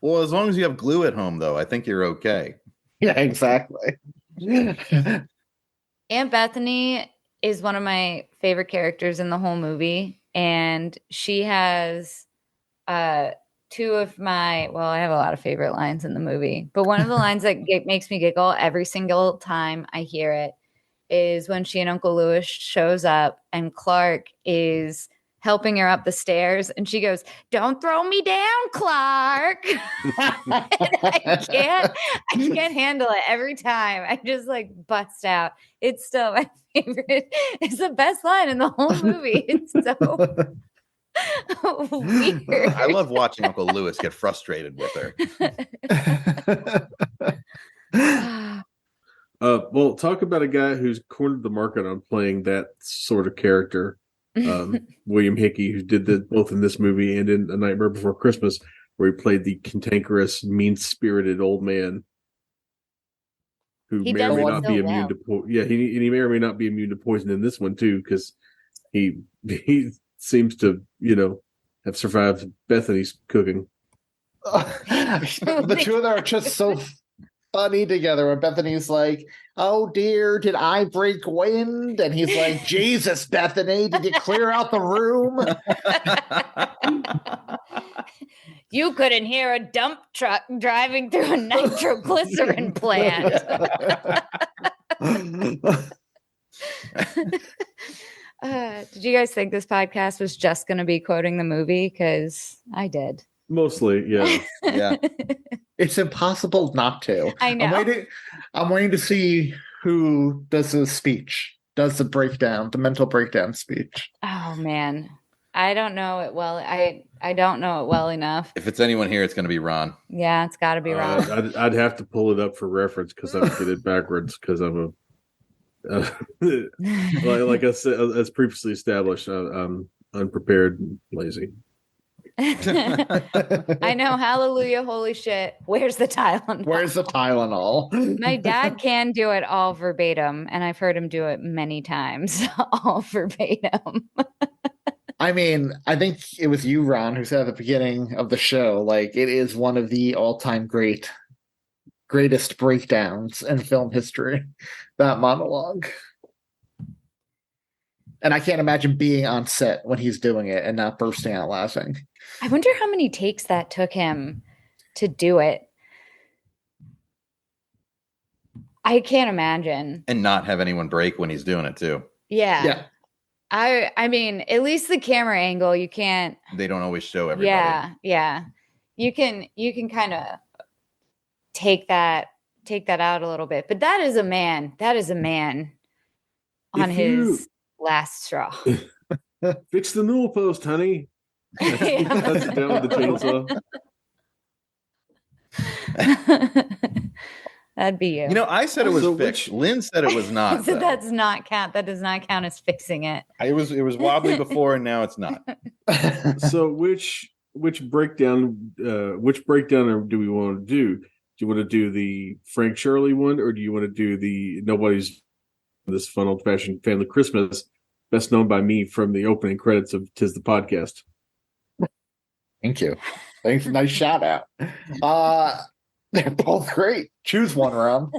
Speaker 3: Well, as long as you have glue at home, though, I think you're okay.
Speaker 5: Yeah, exactly.
Speaker 2: Aunt Bethany is one of my favorite characters in the whole movie, and she has 2 of my, well, I have a lot of favorite lines in the movie, but one of the lines that makes me giggle every single time I hear it is when she and Uncle Lewis shows up and Clark is helping her up the stairs, and she goes, "Don't throw me down, Clark." I can't handle it every time. I just like bust out. It's still my favorite. It's the best line in the whole movie. It's so weird.
Speaker 3: I love watching Uncle Lewis get frustrated with
Speaker 2: her.
Speaker 4: Well, talk about a guy who's cornered the market on playing that sort of character. William Hickey, who did both in this movie and in A Nightmare Before Christmas, where he played the cantankerous, mean-spirited old man who may or may not be immune to poison. Yeah, he may or may not be immune to poison in this one too, because he seems to have survived Bethany's cooking.
Speaker 5: The two of them are just so funny together when Bethany's like, "Oh dear, did I break wind?" And he's like, "Jesus, Bethany, did you clear out the room?"
Speaker 2: You couldn't hear a dump truck driving through a nitroglycerin plant. Did you guys think this podcast was just going to be quoting the movie? Because I did.
Speaker 4: Mostly, yeah.
Speaker 3: Yeah.
Speaker 5: It's impossible not to.
Speaker 2: I know.
Speaker 5: I'm waiting to see who does the speech, does the mental breakdown speech.
Speaker 2: Oh, man. I don't know it well. I don't know it well enough.
Speaker 3: If it's anyone here, it's going to be Ron.
Speaker 2: Yeah, it's got to be Ron.
Speaker 4: I'd have to pull it up for reference because I would get it backwards because I'm like I said, as previously established, I'm unprepared and lazy.
Speaker 2: I know. Hallelujah. Holy shit. Where's the Tylenol?
Speaker 5: Where's the Tylenol?
Speaker 2: My dad can do it all verbatim, and I've heard him do it many times, all verbatim.
Speaker 5: I mean, I think it was you, Ron, who said at the beginning of the show, like, it is one of the all-time greatest breakdowns in film history, that monologue. And I can't imagine being on set when he's doing it and not bursting out laughing.
Speaker 2: I wonder how many takes that took him to do it. I can't imagine.
Speaker 3: And not have anyone break when he's doing it too.
Speaker 2: Yeah. I mean, at least the camera angle, you can't.
Speaker 3: They don't always show everybody.
Speaker 2: Yeah. You can kind of take that out a little bit. But that is a man. That is a man on his last straw.
Speaker 4: Fix the newel post, honey. That's it down with the chainsaw.
Speaker 2: That'd be you.
Speaker 3: You know, I said it was fixed. Lynn said it was not.
Speaker 2: So that does not count as fixing it.
Speaker 3: It was wobbly before, and now it's not.
Speaker 4: So which breakdown do we want to do? Do you want to do the Frank Shirley one, or do you want to do the Nobody's This Fun Old Fashioned Family Christmas, best known by me from the opening credits of Tis the Podcast?
Speaker 5: Thank you. Thanks. Nice shout out. They're both great. Choose one, Ron.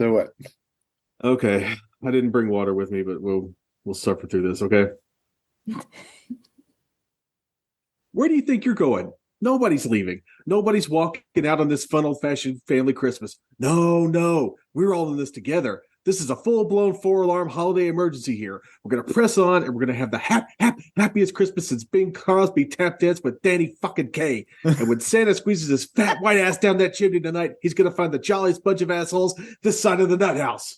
Speaker 5: Do it.
Speaker 4: Okay. I didn't bring water with me, but we'll suffer through this, okay? Where do you think you're going? Nobody's leaving. Nobody's walking out on this fun old-fashioned family Christmas. No. We're all in this together. This is a full-blown 4-alarm holiday emergency here. We're going to press on, and we're going to have the happiest Christmas since Bing Crosby tap danced with Danny fucking Kaye. And when Santa squeezes his fat white ass down that chimney tonight, he's going to find the jolliest bunch of assholes this side of the nut house.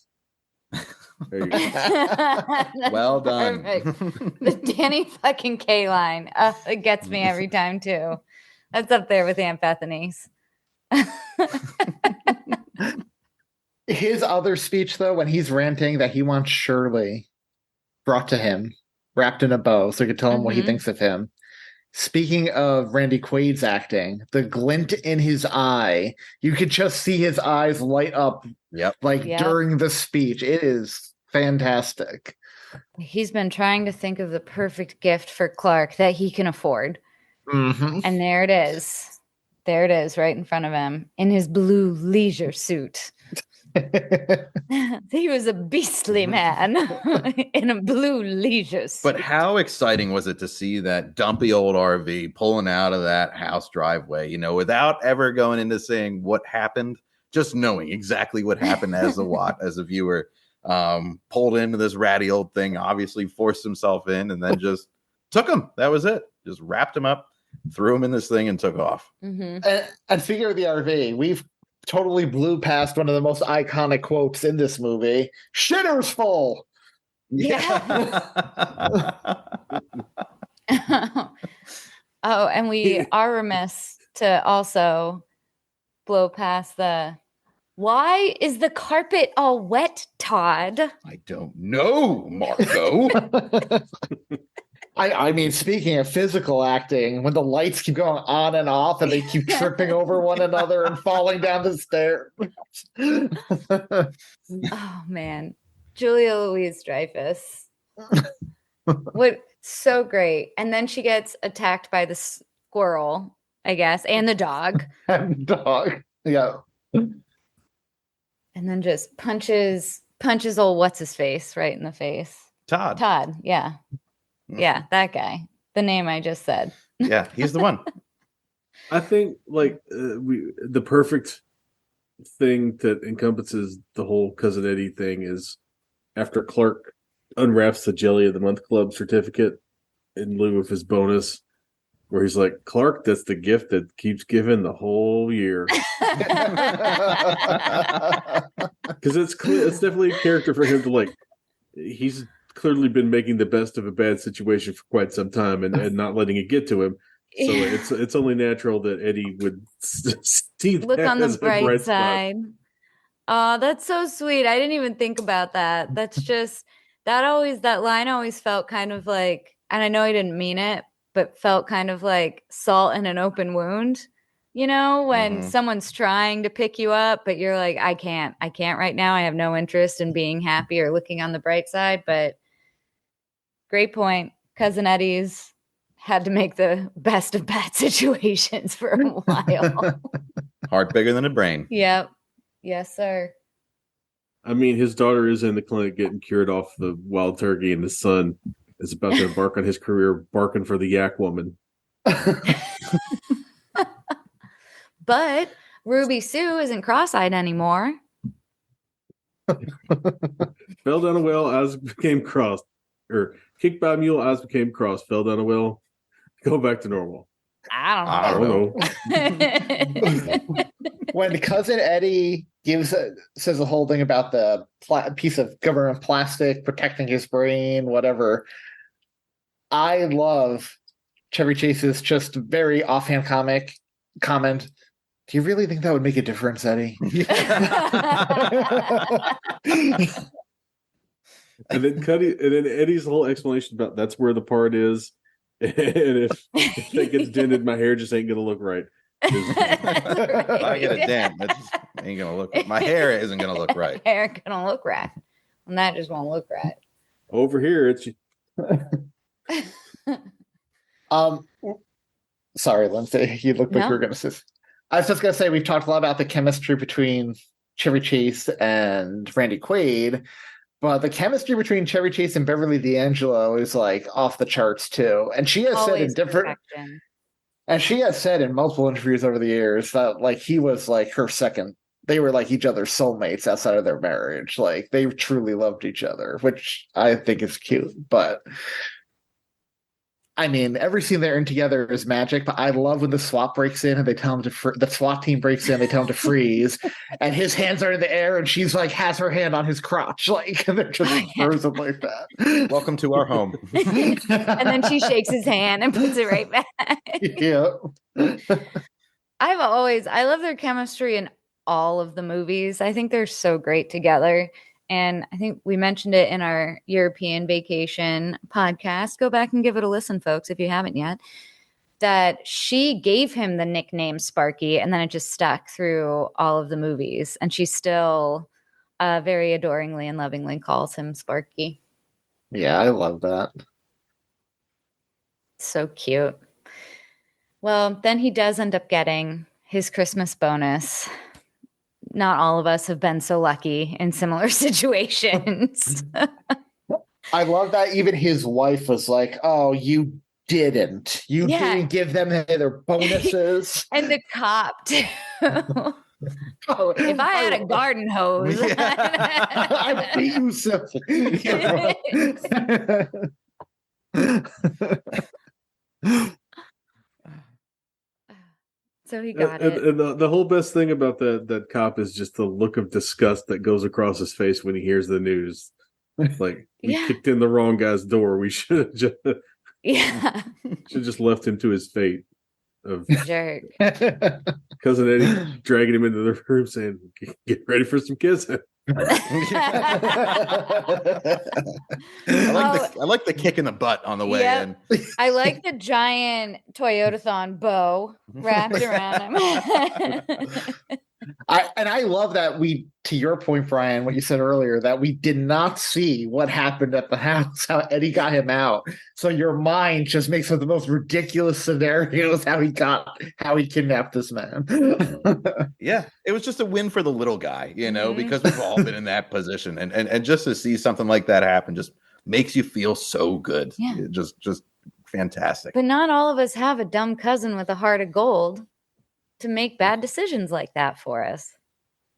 Speaker 4: There you go.
Speaker 3: Well done.
Speaker 2: Perfect. The Danny fucking Kaye line. It gets me every time, too. That's up there with Aunt Bethany's.
Speaker 5: His other speech, though, when he's ranting that he wants Shirley brought to him, wrapped in a bow, so he could tell him what he thinks of him. Speaking of Randy Quaid's acting, the glint in his eye, you could just see his eyes light up during the speech. It is fantastic.
Speaker 2: He's been trying to think of the perfect gift for Clark that he can afford.
Speaker 5: Mm-hmm.
Speaker 2: And there it is. There it is right in front of him in his blue leisure suit. He was a beastly man in a blue leisure suit.
Speaker 3: But how exciting was it to see that dumpy old RV pulling out of that house driveway, without ever going into saying what happened, just knowing exactly what happened as a viewer, pulled into this ratty old thing, obviously forced himself in, and then just took him. That was it. Just wrapped him up, threw him in this thing, and took off.
Speaker 2: Mm-hmm.
Speaker 5: And speaking of the RV, we've totally blew past one of the most iconic quotes in this movie. Shitter's full.
Speaker 2: Yeah. Oh, and we are remiss to also blow past why is the carpet all wet, Todd?
Speaker 3: I don't know, Marco.
Speaker 5: I mean, speaking of physical acting, when the lights keep going on and off and they keep tripping over one another and falling down the stairs.
Speaker 2: Oh, man. Julia Louis-Dreyfus. What? So great. And then she gets attacked by the squirrel, I guess, and the dog.
Speaker 5: And the dog. Yeah.
Speaker 2: And then just punches old what's-his-face right in the face. Todd, yeah. Yeah, that guy. The name I just said.
Speaker 3: Yeah, he's the one.
Speaker 4: I think the perfect thing that encompasses the whole Cousin Eddie thing is after Clark unwraps the Jelly of the Month Club certificate in lieu of his bonus, where he's like, Clark, that's the gift that keeps giving the whole year. Because it's definitely a character for him to he's clearly been making the best of a bad situation for quite some time and not letting it get to him. So it's only natural that Eddie would see
Speaker 2: Look
Speaker 4: that
Speaker 2: on the
Speaker 4: as a
Speaker 2: bright
Speaker 4: spot.
Speaker 2: side. Oh, that's so sweet. I didn't even think about that. That's just that line always felt kind of like, and I know he didn't mean it, but felt kind of like salt in an open wound. You know, when someone's trying to pick you up, but you're like, I can't right now. I have no interest in being happy or looking on the bright side. But great point. Cousin Eddie's had to make the best of bad situations for a while.
Speaker 3: Heart bigger than a brain.
Speaker 2: Yep. Yes, sir.
Speaker 4: I mean, his daughter is in the clinic getting cured off the wild turkey, and his son is about to embark on his career barking for the yak woman.
Speaker 2: But Ruby Sue isn't cross-eyed anymore.
Speaker 4: Fell down a well, eyes became crossed. Or kicked by a mule, eyes became crossed. Fell down a well, go back to normal.
Speaker 2: I don't
Speaker 4: know.
Speaker 5: When cousin Eddie says the whole thing about the piece of government plastic protecting his brain, whatever, I love Chevy Chase's just very offhand comment. Do you really think that would make a difference, Eddie?
Speaker 4: And then Eddie's whole explanation about that's where the part is, and if that gets dented, my hair just ain't gonna look right.
Speaker 3: If I get a dent, that just ain't gonna look right. My hair isn't gonna look right.
Speaker 2: Hair ain't gonna look right. And that just won't look right.
Speaker 4: Over here, it's
Speaker 5: Sorry, Lindsay. You look like you were gonna say. I was just gonna say we've talked a lot about the chemistry between Chevy Chase and Randy Quaid, but the chemistry between Chevy Chase and Beverly D'Angelo is like off the charts too. And she has said in
Speaker 2: perfection.
Speaker 5: And she has said in multiple interviews over the years that like he was like her second. They were like each other's soulmates outside of their marriage. Like they truly loved each other, which I think is cute. But I mean, every scene they're in together is magic. But I love when the SWAT breaks in and they tell him the SWAT team breaks in. They tell him to freeze, and his hands are in the air, and she's like has her hand on his crotch, like and they're just frozen like that.
Speaker 3: Welcome to our home.
Speaker 2: And then she shakes his hand and puts it right back.
Speaker 5: Yeah.
Speaker 2: I love their chemistry in all of the movies. I think they're so great together. And I think we mentioned it in our European vacation podcast. Go back and give it a listen, folks, if you haven't yet. That she gave him the nickname Sparky, and then it just stuck through all of the movies. And she still very adoringly and lovingly calls him Sparky.
Speaker 5: Yeah, I love that.
Speaker 2: So cute. Well, then he does end up getting his Christmas bonus. Not all of us have been so lucky in similar situations.
Speaker 5: I love that even his wife was like, oh, you didn't didn't give them their bonuses.
Speaker 2: And the cop too. If I had a garden hose,
Speaker 5: I'd beat you so.
Speaker 2: So he got it.
Speaker 4: And the whole best thing about that cop is just the look of disgust that goes across his face when he hears the news. Like, we kicked in the wrong guy's door. We should have just left him to his fate. Of
Speaker 2: jerk.
Speaker 4: Cousin Eddie dragging him into the room saying, get ready for some kissing.
Speaker 3: I like the kick in the butt on the way in.
Speaker 2: I like the giant Toyotathon bow wrapped around him.
Speaker 5: I love that to your point, Brian, what you said earlier, that we did not see what happened at the house, how Eddie got him out. So your mind just makes up the most ridiculous scenarios how he kidnapped this man.
Speaker 3: Yeah, it was just a win for the little guy, because we've all been in that position, and just to see something like that happen just makes you feel so good.
Speaker 2: Yeah,
Speaker 3: just fantastic.
Speaker 2: But not all of us have a dumb cousin with a heart of gold to make bad decisions like that for us.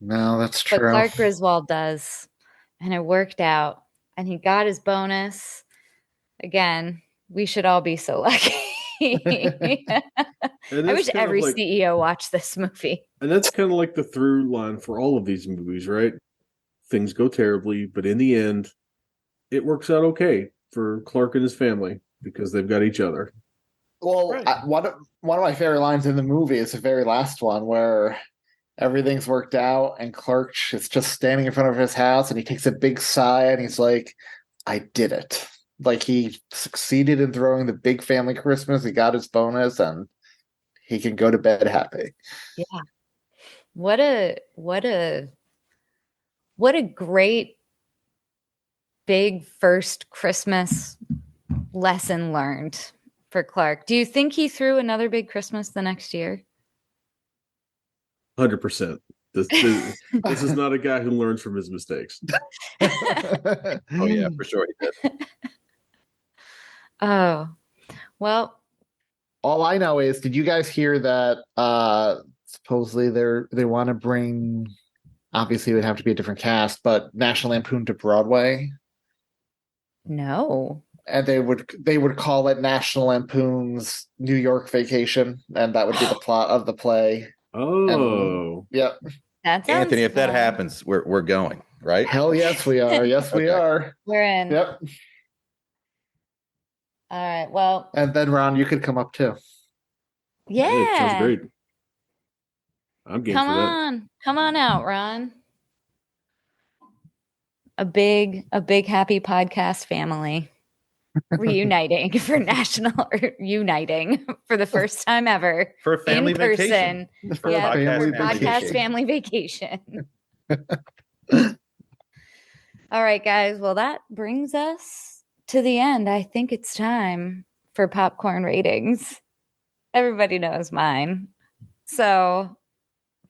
Speaker 5: No, that's true.
Speaker 2: But Clark Griswold does, and it worked out, and he got his bonus. Again, we should all be so lucky. I wish every CEO watched this movie.
Speaker 4: And that's kind of like the through line for all of these movies, right? Things go terribly, but in the end, it works out okay for Clark and his family because they've got each other.
Speaker 5: Well,
Speaker 3: Right.
Speaker 5: one of my favorite lines in the movie is the very last one where everything's worked out and Clark is just standing in front of his house and he takes a big sigh and he's like, I did it. Like he succeeded in throwing the big family Christmas. He got his bonus and he can go to bed happy.
Speaker 2: Yeah. What a great big first Christmas lesson learned for Clark. Do you think he threw another big Christmas the next year?
Speaker 4: 100%. This is not a guy who learns from his mistakes.
Speaker 3: Oh yeah, for sure he did.
Speaker 2: Oh, well,
Speaker 5: All I know is, did you guys hear that supposedly they want to bring, obviously it would have to be a different cast, but National Lampoon to Broadway?
Speaker 2: no.
Speaker 5: And they would call it National Lampoon's New York Vacation, and that would be the plot of the play.
Speaker 4: Oh.
Speaker 5: Yep.
Speaker 2: That sounds
Speaker 3: Anthony, if that
Speaker 2: fun.
Speaker 3: happens, we're going, right?
Speaker 5: Hell yes, we are. Yes, we
Speaker 3: Okay.
Speaker 5: are.
Speaker 2: We're in.
Speaker 5: Yep.
Speaker 2: All right. Well,
Speaker 5: And then Ron, you could come up too.
Speaker 2: yeah.
Speaker 4: Hey, sounds great. I'm game
Speaker 2: Come
Speaker 4: for that.
Speaker 2: on. Come on out, Ron. A big happy podcast family reuniting for uniting for the first time ever
Speaker 3: For a family
Speaker 2: in
Speaker 3: vacation.
Speaker 2: person.
Speaker 3: For a
Speaker 2: Yeah,
Speaker 3: podcast
Speaker 2: family
Speaker 3: vacation.
Speaker 2: podcast family vacation. All right, guys. Well, that brings us to the end. I think it's time for popcorn ratings. Everybody knows mine. So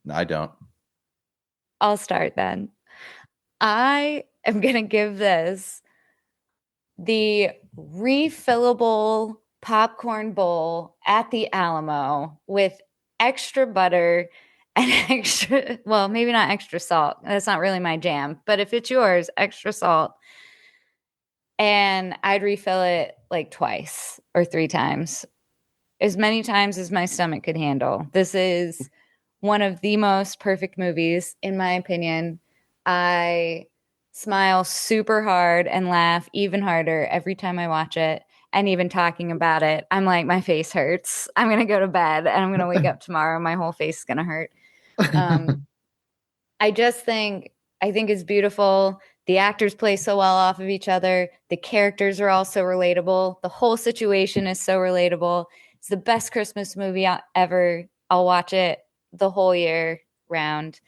Speaker 3: No, I don't.
Speaker 2: I'll start then. I am going to give this the refillable popcorn bowl at the Alamo with extra butter and extra, well, maybe not extra salt. That's not really my jam. But if it's yours, extra salt. And I'd refill it like twice or 3 times, as many times as my stomach could handle. This is one of the most perfect movies, in my opinion. I smile super hard and laugh even harder every time I watch it. And even talking about it, I'm like, my face hurts. I'm going to go to bed and I'm going to wake up tomorrow. My whole face is going to hurt. I think it's beautiful. The actors play so well off of each other. The characters are all so relatable. The whole situation is so relatable. It's the best Christmas movie ever. I'll watch it the whole year round.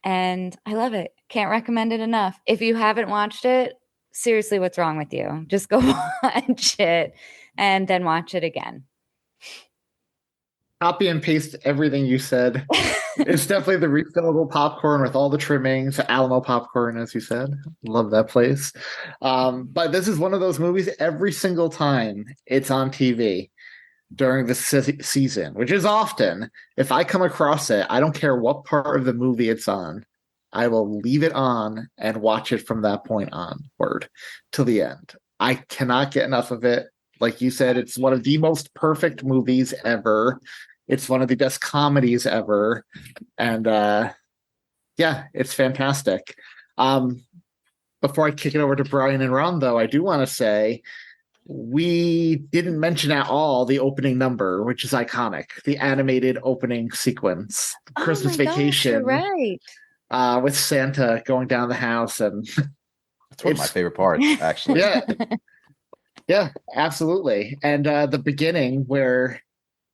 Speaker 2: And I love it. Can't recommend it enough. If you haven't watched it, seriously, what's wrong with you? Just go watch it and then watch it again.
Speaker 5: Copy and paste everything you said. It's definitely the refillable popcorn with all the trimmings, Alamo popcorn, as you said. Love that place. But this is one of those movies every single time it's on TV during the season, which is often. If I come across it, I don't care what part of the movie it's on. I will leave it on and watch it from that point onward to the end. I cannot get enough of it. Like you said, it's one of the most perfect movies ever. It's one of the best comedies ever. And yeah, it's fantastic. Before I kick it over to Brian and Ron, though, I do want to say we didn't mention at all the opening number, which is iconic. The animated opening sequence, Christmas Vacation.
Speaker 2: Gosh, you're right.
Speaker 5: With Santa going down the house. And
Speaker 3: That's one of my favorite parts, actually.
Speaker 5: Yeah, absolutely. And the beginning where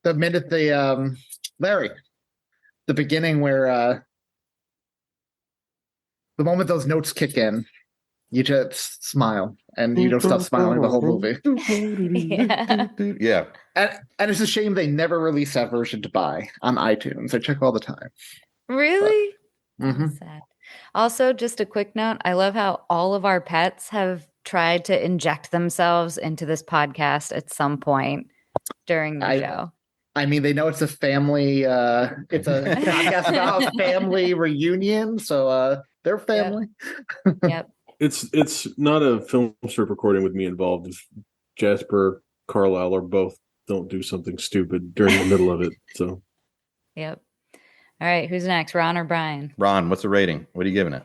Speaker 5: the minute the moment those notes kick in, you just smile and you don't stop smiling the whole movie.
Speaker 2: Yeah.
Speaker 5: And it's a shame they never release that version to buy on iTunes. I check all the time.
Speaker 2: Really?
Speaker 5: Mhm.
Speaker 2: Sad. Also, just a quick note, I love how all of our pets have tried to inject themselves into this podcast at some point during the show.
Speaker 5: I mean, they know it's a family, it's a podcast about a family reunion, so they're family.
Speaker 2: Yep.
Speaker 4: It's not a film strip recording with me involved. If Jasper, Carlisle, or both don't do something stupid during the middle of it. So,
Speaker 2: Yep. All right, who's next, Ron or Brian?
Speaker 3: Ron, what's the rating? What are you giving it?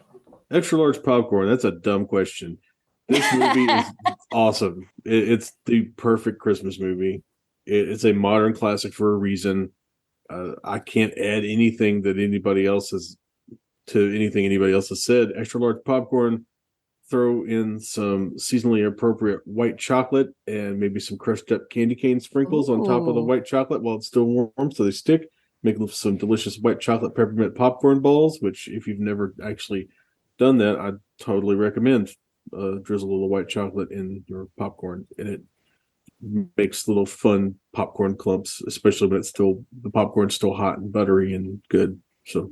Speaker 4: extra large popcorn. That's a dumb question. This movie is awesome. It's the perfect Christmas movie. It's a modern classic for a reason. I can't add anything that anybody else has said. Extra large popcorn. Throw in some seasonally appropriate white chocolate and maybe some crushed up candy cane sprinkles on top of the white chocolate while it's still warm, so they stick. Make some delicious white chocolate peppermint popcorn balls, which if you've never actually done that, I totally recommend. Drizzle a little white chocolate in your popcorn, and it makes little fun popcorn clumps, especially when the popcorn's still hot and buttery and good. So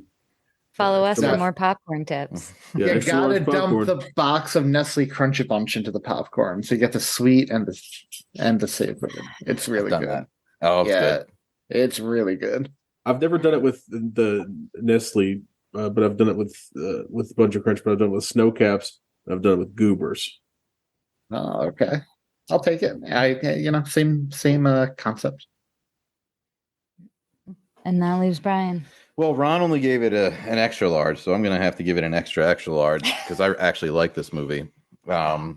Speaker 2: follow us for more popcorn tips.
Speaker 5: You gotta dump the box of Nestle Crunchy Bunch into the popcorn, so you get the sweet and the savory. It's really good.
Speaker 3: That. Oh, it's good.
Speaker 5: It's really good.
Speaker 4: I've never done it with the Nestle, but I've done it with a bunch of Crunch. But I've done it with Snow Caps. I've done it with Goobers.
Speaker 5: Oh, okay. I'll take it. Same concept.
Speaker 2: And that leaves Brian.
Speaker 3: Well, Ron only gave it an extra large, so I'm going to have to give it an extra large because I actually like this movie. But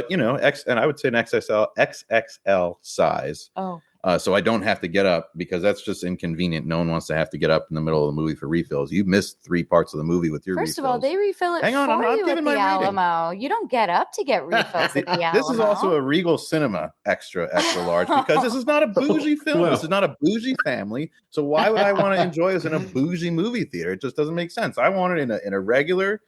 Speaker 3: and I would say an XXL size.
Speaker 2: Oh.
Speaker 3: So I don't have to get up because that's just inconvenient. No one wants to have to get up in the middle of the movie for refills. You missed 3 parts of the movie with your refills.
Speaker 2: First of all, they refill it for you at the Alamo. You don't get up to get refills at the Alamo.
Speaker 3: This is also a Regal Cinema extra large because this is not a bougie film. Well, this is not a bougie family. So why would I want to enjoy this in a bougie movie theater? It just doesn't make sense. I want it in a regular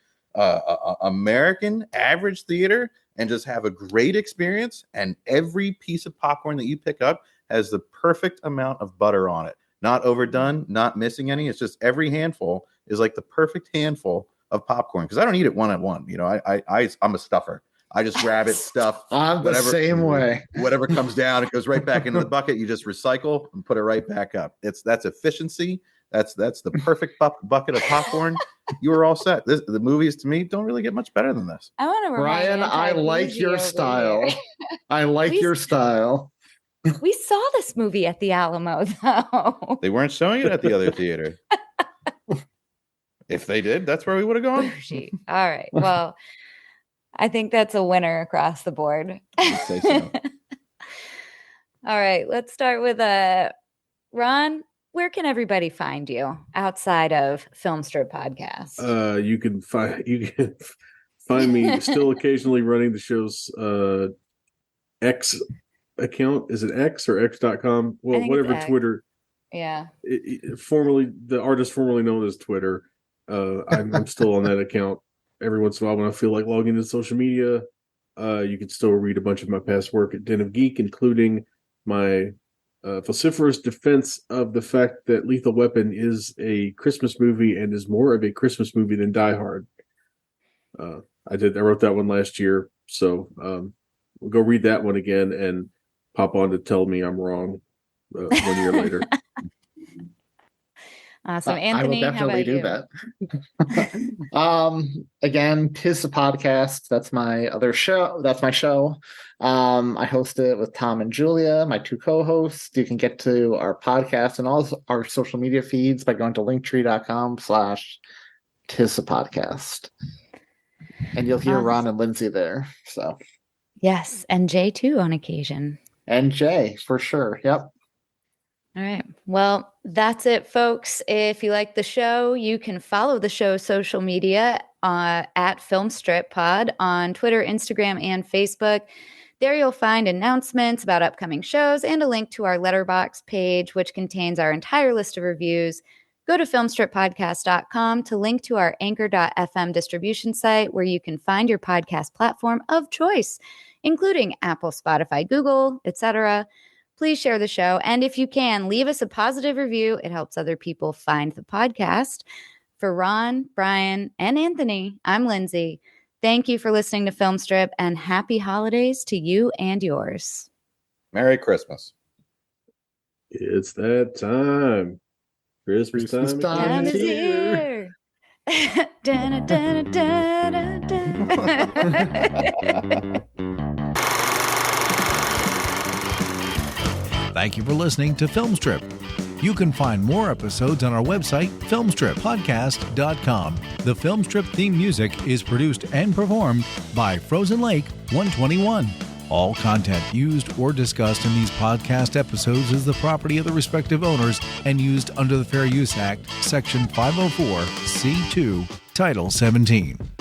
Speaker 3: American average theater and just have a great experience. And every piece of popcorn that you pick up has the perfect amount of butter on it. Not overdone, not missing any. It's just every handful is like the perfect handful of popcorn. Because I don't eat it one at one. I'm a stuffer. I just grab it, stuff.
Speaker 5: I'm the same way.
Speaker 3: Whatever comes down, it goes right back into the bucket. You just recycle and put it right back up. That's efficiency. That's the perfect bucket of popcorn. You are all set. The movies to me don't really get much better than this.
Speaker 2: I want to
Speaker 5: Brian, I like your style. I like your style.
Speaker 2: We saw this movie at the Alamo, though.
Speaker 3: They weren't showing it at the other theater. If they did, that's where we would have gone.
Speaker 2: All right. Well, I think that's a winner across the board.
Speaker 3: I'd say so.
Speaker 2: All right. Let's start with Ron. Where can everybody find you outside of Film Strip Podcast?
Speaker 4: You can find me still occasionally running the show's X account. Is it X or X.com? Well, whatever Twitter.
Speaker 2: Yeah.
Speaker 4: The artist formerly known as Twitter. I'm still on that account. Every once in a while when I feel like logging into social media, you can still read a bunch of my past work at Den of Geek, including my vociferous defense of the fact that Lethal Weapon is a Christmas movie and is more of a Christmas movie than Die Hard. I wrote that one last year, so we'll go read that one again and pop on to tell me I'm wrong 1 year later.
Speaker 2: Awesome. Anthony,
Speaker 5: I will definitely do that. Again, Tis the Podcast. That's my other show. That's my show. I host it with Tom and Julia, my 2 co-hosts. You can get to our podcast and all our social media feeds by going to linktree.com/Tis the Podcast. And you'll hear Ron and Lindsey there. So
Speaker 2: yes, and Jay too on occasion.
Speaker 5: And Jay, for sure. Yep.
Speaker 2: All right. Well, that's it, folks. If you like the show, you can follow the show's social media at FilmStripPod on Twitter, Instagram, and Facebook. There you'll find announcements about upcoming shows and a link to our Letterboxd page, which contains our entire list of reviews. Go to filmstrippodcast.com to link to our anchor.fm distribution site where you can find your podcast platform of choice, including Apple, Spotify, Google, etc. Please share the show. And if you can, leave us a positive review. It helps other people find the podcast. For Ron, Brian, and Anthony, I'm Lindsay. Thank you for listening to Film Strip, and happy holidays to you and yours.
Speaker 3: Merry Christmas.
Speaker 4: It's that time. Christmas time
Speaker 5: is
Speaker 2: here.
Speaker 1: Thank you for listening to Film Strip. You can find more episodes on our website, filmstrippodcast.com. The Filmstrip theme music is produced and performed by Frozen Lake 121. All content used or discussed in these podcast episodes is the property of the respective owners and used under the Fair Use Act, Section 504, C2, Title 17.